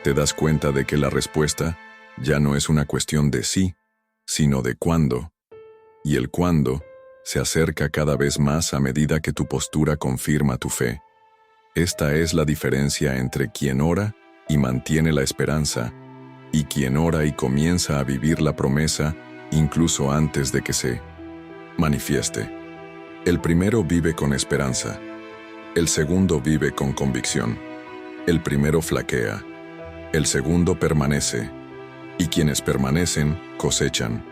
Te das cuenta de que la respuesta ya no es una cuestión de sí, sino de cuándo. Y el cuándo se acerca cada vez más a medida que tu postura confirma tu fe. Esta es la diferencia entre quien ora y mantiene la esperanza, y quien ora y comienza a vivir la promesa incluso antes de que se manifieste. El primero vive con esperanza. El segundo vive con convicción. El primero flaquea. El segundo permanece. Y quienes permanecen, cosechan.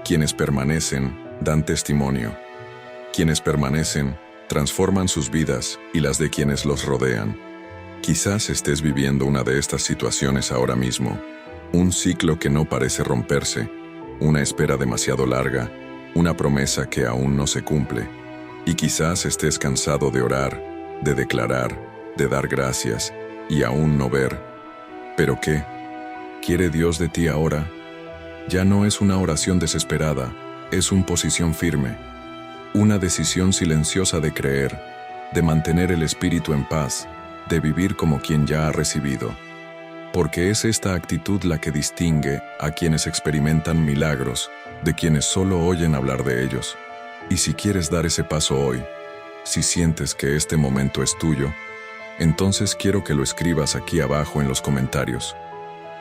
Quienes permanecen, dan testimonio. Quienes permanecen, transforman sus vidas y las de quienes los rodean. Quizás estés viviendo una de estas situaciones ahora mismo. Un ciclo que no parece romperse. Una espera demasiado larga. Una promesa que aún no se cumple. Y quizás estés cansado de orar, de declarar, de dar gracias y aún no ver. ¿Pero qué quiere Dios de ti ahora? Ya no es una oración desesperada, es una posición firme, una decisión silenciosa de creer, de mantener el espíritu en paz, de vivir como quien ya ha recibido. porque es esta actitud la que distingue a quienes experimentan milagros de quienes solo oyen hablar de ellos. Y si quieres dar ese paso hoy, si sientes que este momento es tuyo, entonces quiero que lo escribas aquí abajo en los comentarios,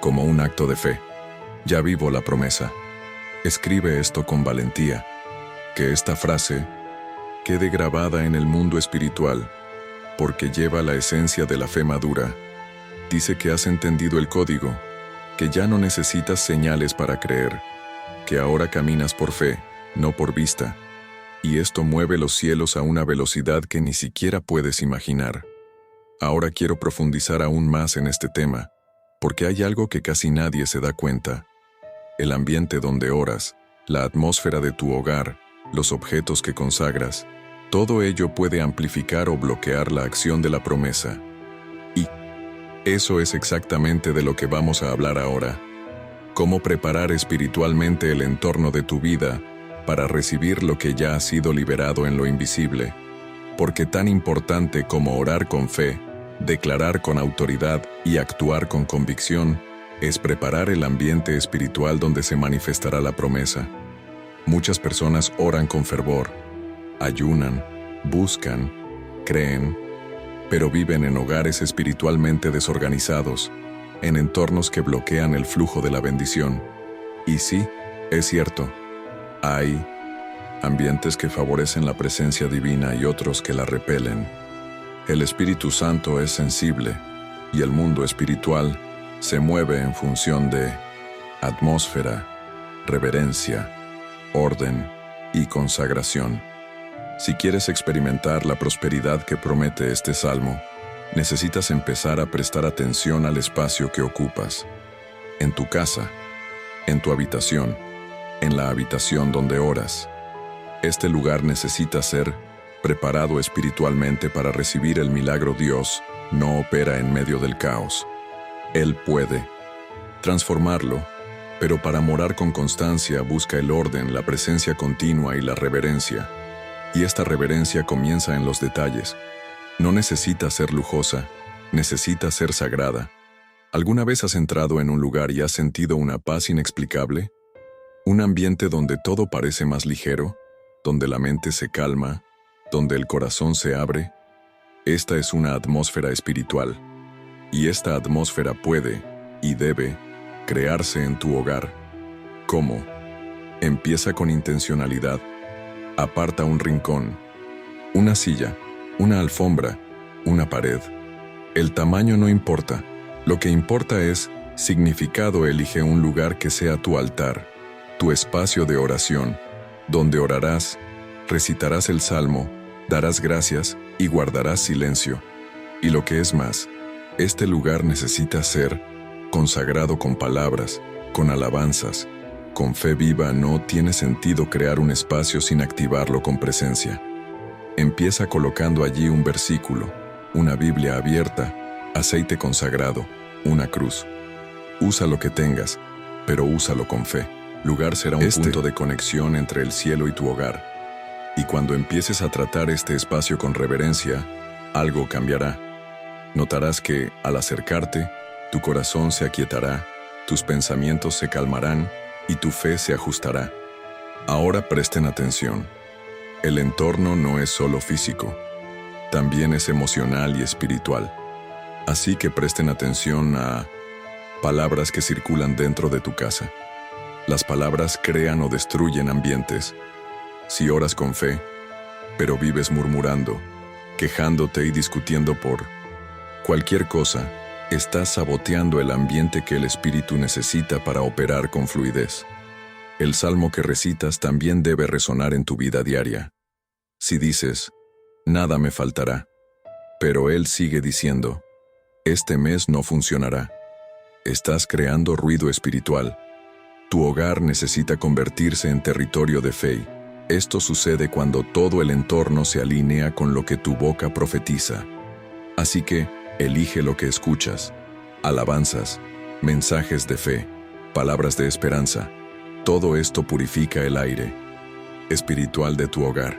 como un acto de fe. Ya vivo la promesa. Escribe esto con valentía, que esta frase quede grabada en el mundo espiritual, porque lleva la esencia de la fe madura. Dice que has entendido el código, que ya no necesitas señales para creer, que ahora caminas por fe, no por vista, y esto mueve los cielos a una velocidad que ni siquiera puedes imaginar. Ahora quiero profundizar aún más en este tema, porque hay algo que casi nadie se da cuenta. El ambiente donde oras, la atmósfera de tu hogar, los objetos que consagras, todo ello puede amplificar o bloquear la acción de la promesa. Y eso es exactamente de lo que vamos a hablar ahora. Cómo preparar espiritualmente el entorno de tu vida para recibir lo que ya ha sido liberado en lo invisible. Porque tan importante como orar con fe, declarar con autoridad y actuar con convicción, es preparar el ambiente espiritual donde se manifestará la promesa. Muchas personas oran con fervor, ayunan, buscan, creen, pero viven en hogares espiritualmente desorganizados, en entornos que bloquean el flujo de la bendición. Y sí, es cierto, hay ambientes que favorecen la presencia divina y otros que la repelen. El Espíritu Santo es sensible, y el mundo espiritual se mueve en función de atmósfera, reverencia, orden y consagración. Si quieres experimentar la prosperidad que promete este salmo, necesitas empezar a prestar atención al espacio que ocupas. En tu casa, en tu habitación, en la habitación donde oras. Este lugar necesita ser preparado espiritualmente para recibir el milagro. Dios no opera en medio del caos. Él puede transformarlo, pero para morar con constancia busca el orden, la presencia continua y la reverencia. Y esta reverencia comienza en los detalles. No necesita ser lujosa, necesita ser sagrada. ¿Alguna vez has entrado en un lugar y has sentido una paz inexplicable? Un ambiente donde todo parece más ligero, donde la mente se calma, donde el corazón se abre. Esta es una atmósfera espiritual. Y esta atmósfera puede, y debe, crearse en tu hogar. ¿Cómo? Empieza con intencionalidad. Aparta un rincón, una silla, una alfombra, una pared. El tamaño no importa. Lo que importa es significado. Elige un lugar que sea tu altar, tu espacio de oración, donde orarás, recitarás el salmo, darás gracias y guardarás silencio. Y lo que es más, este lugar necesita ser consagrado con palabras, con alabanzas, con fe viva. No tiene sentido crear un espacio sin activarlo con presencia. Empieza colocando allí un versículo, una Biblia abierta, aceite consagrado, una cruz. Usa lo que tengas, pero úsalo con fe. Lugar será un punto de conexión entre el cielo y tu hogar. Y cuando empieces a tratar este espacio con reverencia, algo cambiará. Notarás que, al acercarte, tu corazón se aquietará, tus pensamientos se calmarán y tu fe se ajustará. Ahora presten atención. El entorno no es solo físico, también es emocional y espiritual. Así que presten atención a palabras que circulan dentro de tu casa. Las palabras crean o destruyen ambientes. Si oras con fe, pero vives murmurando, quejándote y discutiendo por cualquier cosa, estás saboteando el ambiente que el Espíritu necesita para operar con fluidez. El salmo que recitas también debe resonar en tu vida diaria. Si dices, nada me faltará, pero Él sigue diciendo, este mes no funcionará. Estás creando ruido espiritual. Tu hogar necesita convertirse en territorio de fe. Esto sucede cuando todo el entorno se alinea con lo que tu boca profetiza. Así que, elige lo que escuchas. Alabanzas, mensajes de fe, palabras de esperanza. Todo esto purifica el aire espiritual de tu hogar.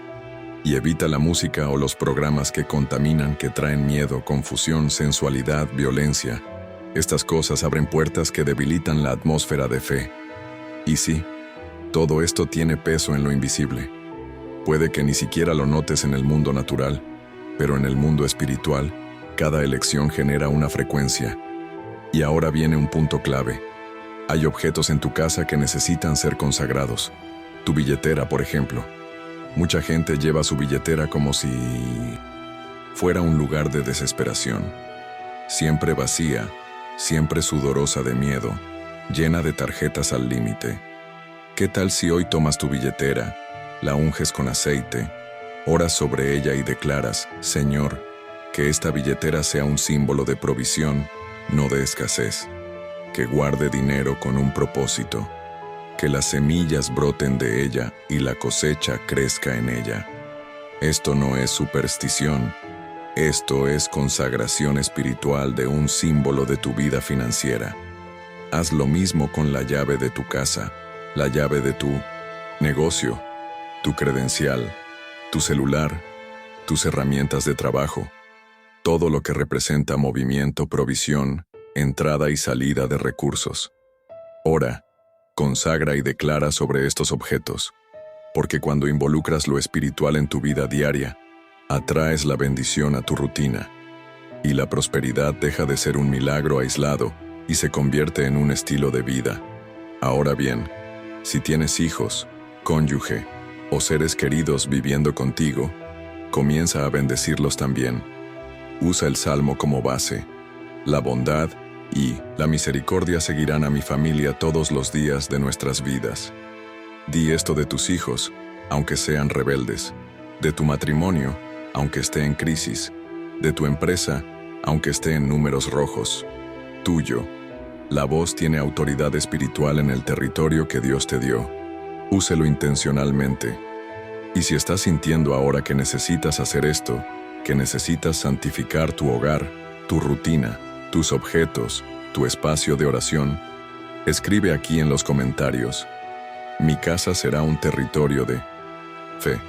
Y evita la música o los programas que contaminan, que traen miedo, confusión, sensualidad, violencia. Estas cosas abren puertas que debilitan la atmósfera de fe. Y sí, todo esto tiene peso en lo invisible. Puede que ni siquiera lo notes en el mundo natural, pero en el mundo espiritual, cada elección genera una frecuencia. Y ahora viene un punto clave. Hay objetos en tu casa que necesitan ser consagrados. Tu billetera, por ejemplo. Mucha gente lleva su billetera como si fuera un lugar de desesperación. Siempre vacía, siempre sudorosa de miedo, llena de tarjetas al límite. ¿Qué tal si hoy tomas tu billetera, la unges con aceite, oras sobre ella y declaras, Señor, que esta billetera sea un símbolo de provisión, no de escasez, que guarde dinero con un propósito, que las semillas broten de ella y la cosecha crezca en ella? Esto no es superstición, esto es consagración espiritual de un símbolo de tu vida financiera. Haz lo mismo con la llave de tu casa, la llave de tu negocio, tu credencial, tu celular, tus herramientas de trabajo, todo lo que representa movimiento, provisión, entrada y salida de recursos. Ora, consagra y declara sobre estos objetos, porque cuando involucras lo espiritual en tu vida diaria, atraes la bendición a tu rutina, y la prosperidad deja de ser un milagro aislado y se convierte en un estilo de vida. Ahora bien, si tienes hijos, cónyuge o seres queridos viviendo contigo, comienza a bendecirlos también. Usa el Salmo como base. La bondad y la misericordia seguirán a mi familia todos los días de nuestras vidas. Di esto de tus hijos, aunque sean rebeldes, de tu matrimonio, aunque esté en crisis, de tu empresa, aunque esté en números rojos. Tuyo. La voz tiene autoridad espiritual en el territorio que Dios te dio. Úselo intencionalmente. Y si estás sintiendo ahora que necesitas hacer esto, que necesitas santificar tu hogar, tu rutina, tus objetos, tu espacio de oración, escribe aquí en los comentarios. Mi casa será un territorio de fe.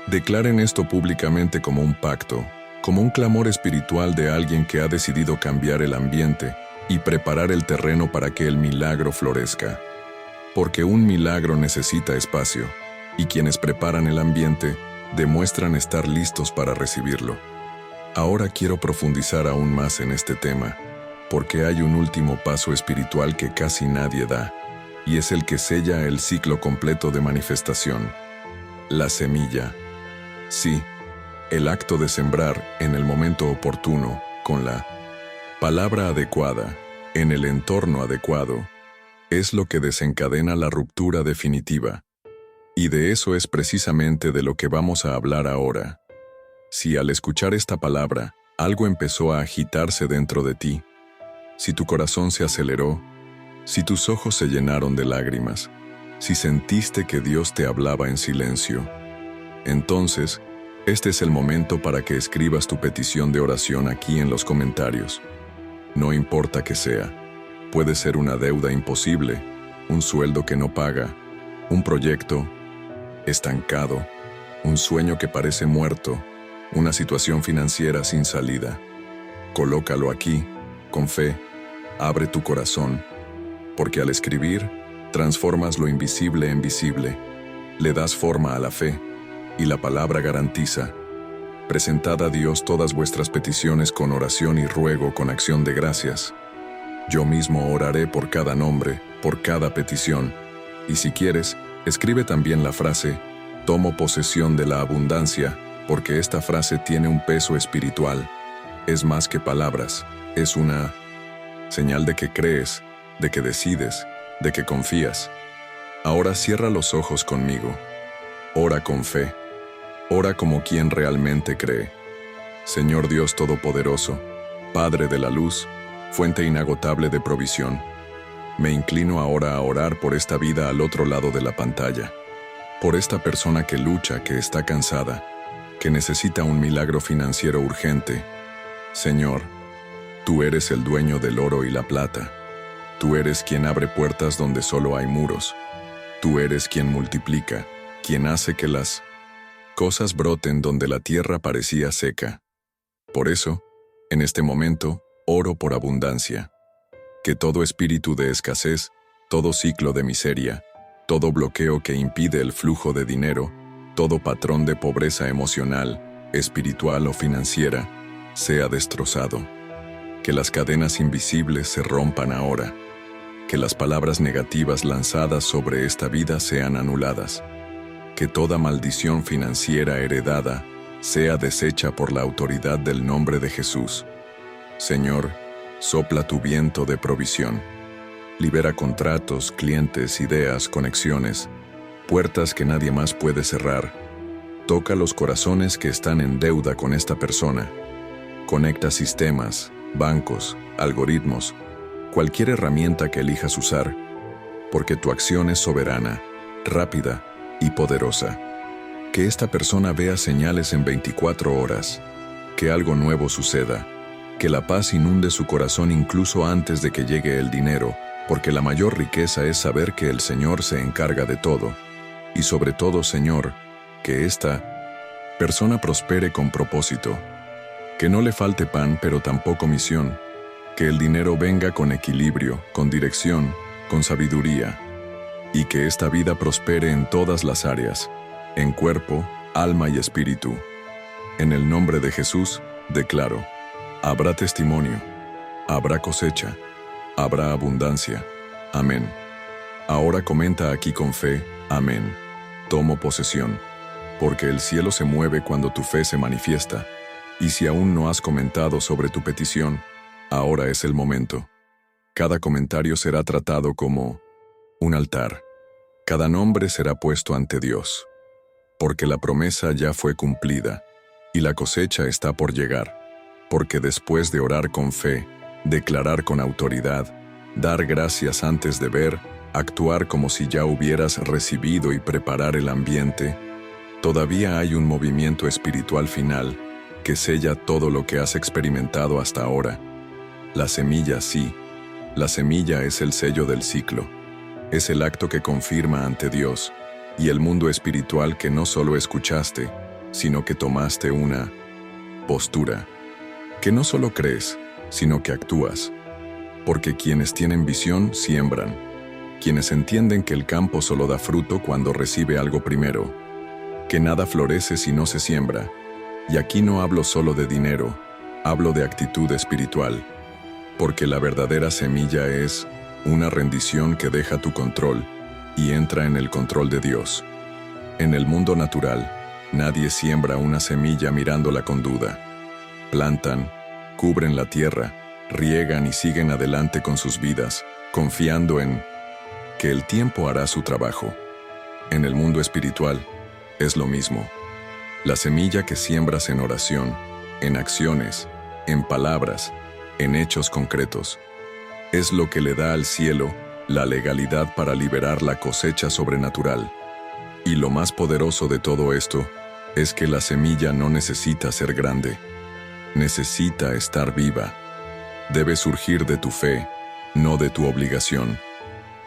Declaren esto públicamente como un pacto, como un clamor espiritual de alguien que ha decidido cambiar el ambiente y preparar el terreno para que el milagro florezca. Porque un milagro necesita espacio, y quienes preparan el ambiente demuestran estar listos para recibirlo. Ahora quiero profundizar aún más en este tema, porque hay un último paso espiritual que casi nadie da, y es el que sella el ciclo completo de manifestación. La semilla. Sí, el acto de sembrar en el momento oportuno, con la palabra adecuada, en el entorno adecuado, es lo que desencadena la ruptura definitiva. Y de eso es precisamente de lo que vamos a hablar ahora. Si al escuchar esta palabra, algo empezó a agitarse dentro de ti, si tu corazón se aceleró, si tus ojos se llenaron de lágrimas, si sentiste que Dios te hablaba en silencio, entonces, este es el momento para que escribas tu petición de oración aquí en los comentarios. No importa que sea. Puede ser una deuda imposible, un sueldo que no paga, un proyecto estancado, un sueño que parece muerto, una situación financiera sin salida. Colócalo aquí, con fe, abre tu corazón, porque al escribir, transformas lo invisible en visible, le das forma a la fe, y la palabra garantiza: presentad a Dios todas vuestras peticiones con oración y ruego con acción de gracias. Yo mismo oraré por cada nombre, por cada petición, y si quieres, escribe también la frase, tomo posesión de la abundancia, porque esta frase tiene un peso espiritual. Es más que palabras, es una señal de que crees, de que decides, de que confías. Ahora cierra los ojos conmigo. Ora con fe. Ora como quien realmente cree. Señor Dios Todopoderoso, Padre de la luz, fuente inagotable de provisión, me inclino ahora a orar por esta vida al otro lado de la pantalla, por esta persona que lucha, que está cansada, que necesita un milagro financiero urgente. Señor, tú eres el dueño del oro y la plata. Tú eres quien abre puertas donde solo hay muros. Tú eres quien multiplica, quien hace que las cosas broten donde la tierra parecía seca. Por eso, en este momento, oro por abundancia. que todo espíritu de escasez, todo ciclo de miseria, todo bloqueo que impide el flujo de dinero, todo patrón de pobreza emocional, espiritual o financiera, sea destrozado. Que las cadenas invisibles se rompan ahora. Que las palabras negativas lanzadas sobre esta vida sean anuladas. Que toda maldición financiera heredada sea deshecha por la autoridad del nombre de Jesús. Señor, sopla tu viento de provisión. Libera contratos, clientes, ideas, conexiones, puertas que nadie más puede cerrar. Toca los corazones que están en deuda con esta persona. Conecta sistemas, bancos, algoritmos, cualquier herramienta que elijas usar, porque tu acción es soberana, rápida y poderosa. Que esta persona vea señales en 24 horas, que algo nuevo suceda, que la paz inunde su corazón incluso antes de que llegue el dinero, porque la mayor riqueza es saber que el Señor se encarga de todo, y sobre todo, Señor, que esta persona prospere con propósito, que no le falte pan pero tampoco misión, que el dinero venga con equilibrio, con dirección, con sabiduría, y que esta vida prospere en todas las áreas, en cuerpo, alma y espíritu. En el nombre de Jesús, declaro, habrá testimonio, habrá cosecha, habrá abundancia. Amén. Ahora comenta aquí con fe, amén. Tomo posesión, porque el cielo se mueve cuando tu fe se manifiesta, y si aún no has comentado sobre tu petición, ahora es el momento. Cada comentario será tratado como un altar. Cada nombre será puesto ante Dios, porque la promesa ya fue cumplida, y la cosecha está por llegar, porque después de orar con fe, declarar con autoridad, dar gracias antes de ver, actuar como si ya hubieras recibido y preparar el ambiente, todavía hay un movimiento espiritual final que sella todo lo que has experimentado hasta ahora. La semilla sí, la semilla es el sello del ciclo, es el acto que confirma ante Dios y el mundo espiritual que no solo escuchaste, sino que tomaste una postura, que no solo crees, sino que actúas, porque quienes tienen visión siembran, quienes entienden que el campo solo da fruto cuando recibe algo primero, que nada florece si no se siembra, y aquí no hablo solo de dinero, hablo de actitud espiritual, porque la verdadera semilla es una rendición que deja tu control y entra en el control de Dios. En el mundo natural, nadie siembra una semilla mirándola con duda. Plantan, cubren la tierra, riegan y siguen adelante con sus vidas, confiando en que el tiempo hará su trabajo. En el mundo espiritual, es lo mismo. La semilla que siembras en oración, en acciones, en palabras, en hechos concretos, es lo que le da al cielo la legalidad para liberar la cosecha sobrenatural. Y lo más poderoso de todo esto es que la semilla no necesita ser grande, necesita estar viva. Debe surgir de tu fe, no de tu obligación.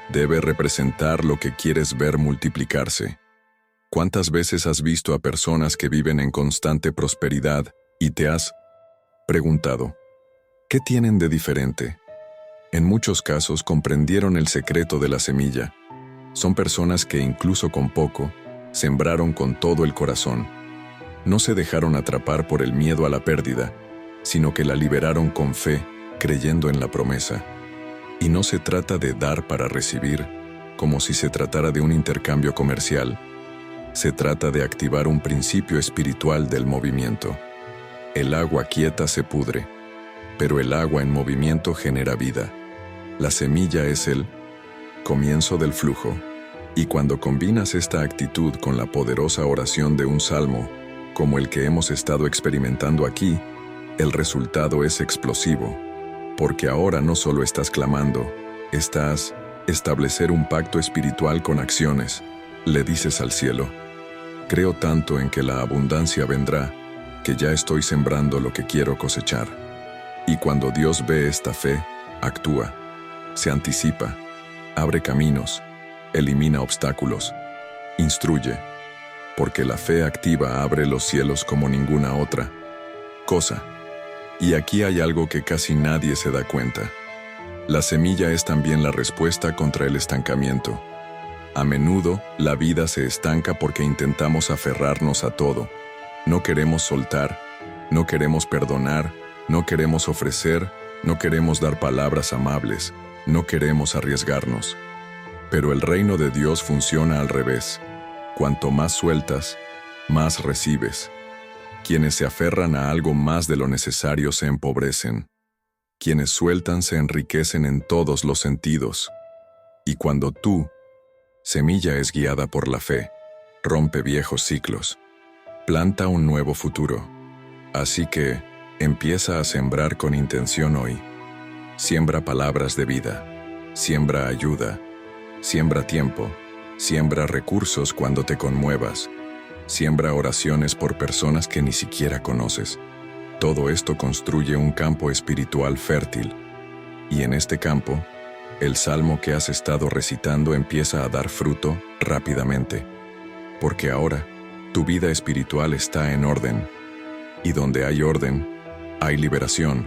Debe representar lo que quieres ver multiplicarse. ¿Cuántas veces has visto a personas que viven en constante prosperidad y te has preguntado, ¿qué tienen de diferente? En muchos casos comprendieron el secreto de la semilla. Son personas que incluso con poco, sembraron con todo el corazón. No se dejaron atrapar por el miedo a la pérdida, sino que la liberaron con fe, creyendo en la promesa. Y no se trata de dar para recibir, como si se tratara de un intercambio comercial. Se trata de activar un principio espiritual del movimiento. El agua quieta se pudre, pero el agua en movimiento genera vida. La semilla es el comienzo del flujo, y cuando combinas esta actitud con la poderosa oración de un salmo, como el que hemos estado experimentando aquí, el resultado es explosivo. Porque ahora no solo estás clamando, estás establecer un pacto espiritual con acciones. Le dices al cielo, creo tanto en que la abundancia vendrá, que ya estoy sembrando lo que quiero cosechar. Y cuando Dios ve esta fe, actúa, se anticipa, abre caminos, elimina obstáculos, instruye, porque la fe activa abre los cielos como ninguna otra cosa. Y aquí hay algo que casi nadie se da cuenta. La semilla es también la respuesta contra el estancamiento. A menudo, la vida se estanca porque intentamos aferrarnos a todo. No queremos soltar, no queremos perdonar, no queremos ofrecer, no queremos dar palabras amables, no queremos arriesgarnos. Pero el reino de Dios funciona al revés. Cuanto más sueltas, más recibes. Quienes se aferran a algo más de lo necesario se empobrecen. Quienes sueltan se enriquecen en todos los sentidos. Y cuando tú, semilla, es guiada por la fe, rompe viejos ciclos, planta un nuevo futuro. Así que, empieza a sembrar con intención hoy. Siembra palabras de vida, siembra ayuda, siembra tiempo, siembra recursos cuando te conmuevas, siembra oraciones por personas que ni siquiera conoces. Todo esto construye un campo espiritual fértil. Y en este campo, el salmo que has estado recitando empieza a dar fruto rápidamente. Porque ahora, tu vida espiritual está en orden. Y donde hay orden, hay liberación.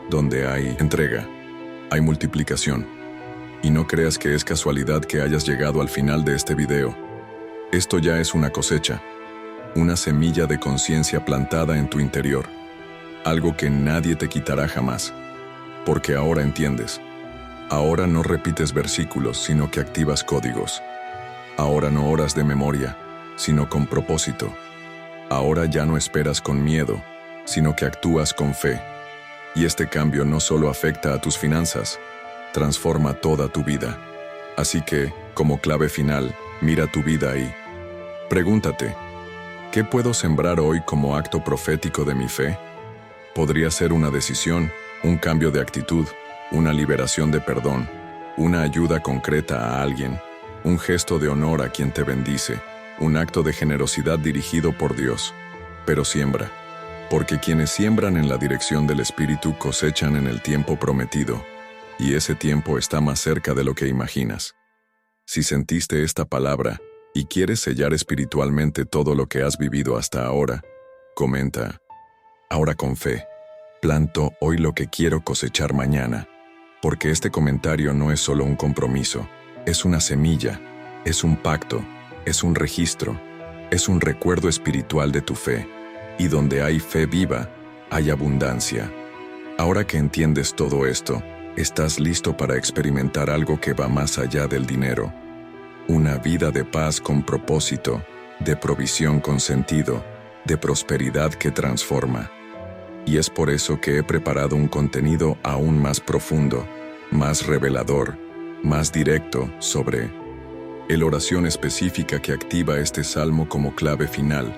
Donde hay entrega, hay multiplicación. Y no creas que es casualidad que hayas llegado al final de este video. Esto ya es una cosecha, una semilla de conciencia plantada en tu interior. Algo que nadie te quitará jamás. Porque ahora entiendes. Ahora no repites versículos, sino que activas códigos. Ahora no oras de memoria, sino con propósito. Ahora ya no esperas con miedo, sino que actúas con fe. Y este cambio no solo afecta a tus finanzas, transforma toda tu vida. Así que, como clave final, mira tu vida ahí. Pregúntate, ¿qué puedo sembrar hoy como acto profético de mi fe? Podría ser una decisión, un cambio de actitud, una liberación de perdón, una ayuda concreta a alguien, un gesto de honor a quien te bendice, un acto de generosidad dirigido por Dios. Pero siembra, porque quienes siembran en la dirección del Espíritu cosechan en el tiempo prometido, y ese tiempo está más cerca de lo que imaginas. Si sentiste esta palabra y quieres sellar espiritualmente todo lo que has vivido hasta ahora, comenta: ahora con fe, planto hoy lo que quiero cosechar mañana, porque este comentario no es solo un compromiso, es una semilla, es un pacto, es un registro, es un recuerdo espiritual de tu fe, y donde hay fe viva, hay abundancia. Ahora que entiendes todo esto, estás listo para experimentar algo que va más allá del dinero. Una vida de paz con propósito, de provisión con sentido, de prosperidad que transforma. Y es por eso que he preparado un contenido aún más profundo, más revelador, más directo sobre la oración específica que activa este salmo como clave final.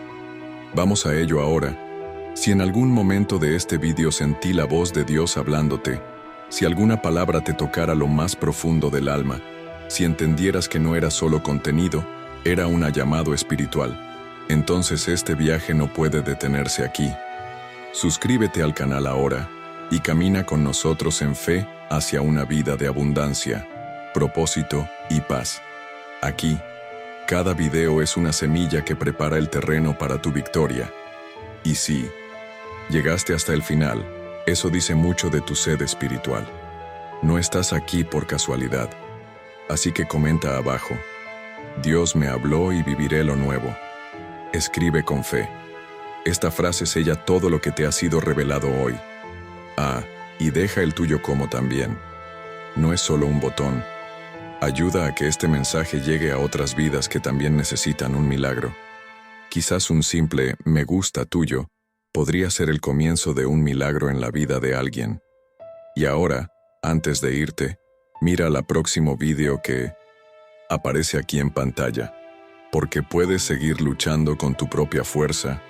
Vamos a ello ahora. Si en algún momento de este vídeo sentí la voz de Dios hablándote, si alguna palabra te tocara lo más profundo del alma, si entendieras que no era solo contenido, era un llamado espiritual, entonces este viaje no puede detenerse aquí. Suscríbete al canal ahora y camina con nosotros en fe hacia una vida de abundancia, propósito y paz. Aquí, cada video es una semilla que prepara el terreno para tu victoria. Y si llegaste hasta el final, eso dice mucho de tu sed espiritual. No estás aquí por casualidad. Así que comenta abajo: Dios me habló y viviré lo nuevo. Escribe con fe. Esta frase sella todo lo que te ha sido revelado hoy. Y deja el tuyo como también. No es solo un botón. Ayuda a que este mensaje llegue a otras vidas que también necesitan un milagro. Quizás un simple me gusta tuyo podría ser el comienzo de un milagro en la vida de alguien. Y ahora, antes de irte, mira el próximo video que aparece aquí en pantalla, porque puedes seguir luchando con tu propia fuerza,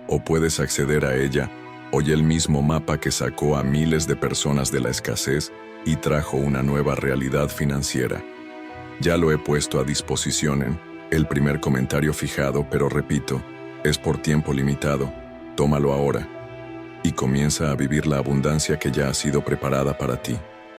o puedes acceder a ella. Hoy el mismo mapa que sacó a miles de personas de la escasez y trajo una nueva realidad financiera. Ya lo he puesto a disposición en el primer comentario fijado, pero repito, es por tiempo limitado. Tómalo ahora y comienza a vivir la abundancia que ya ha sido preparada para ti.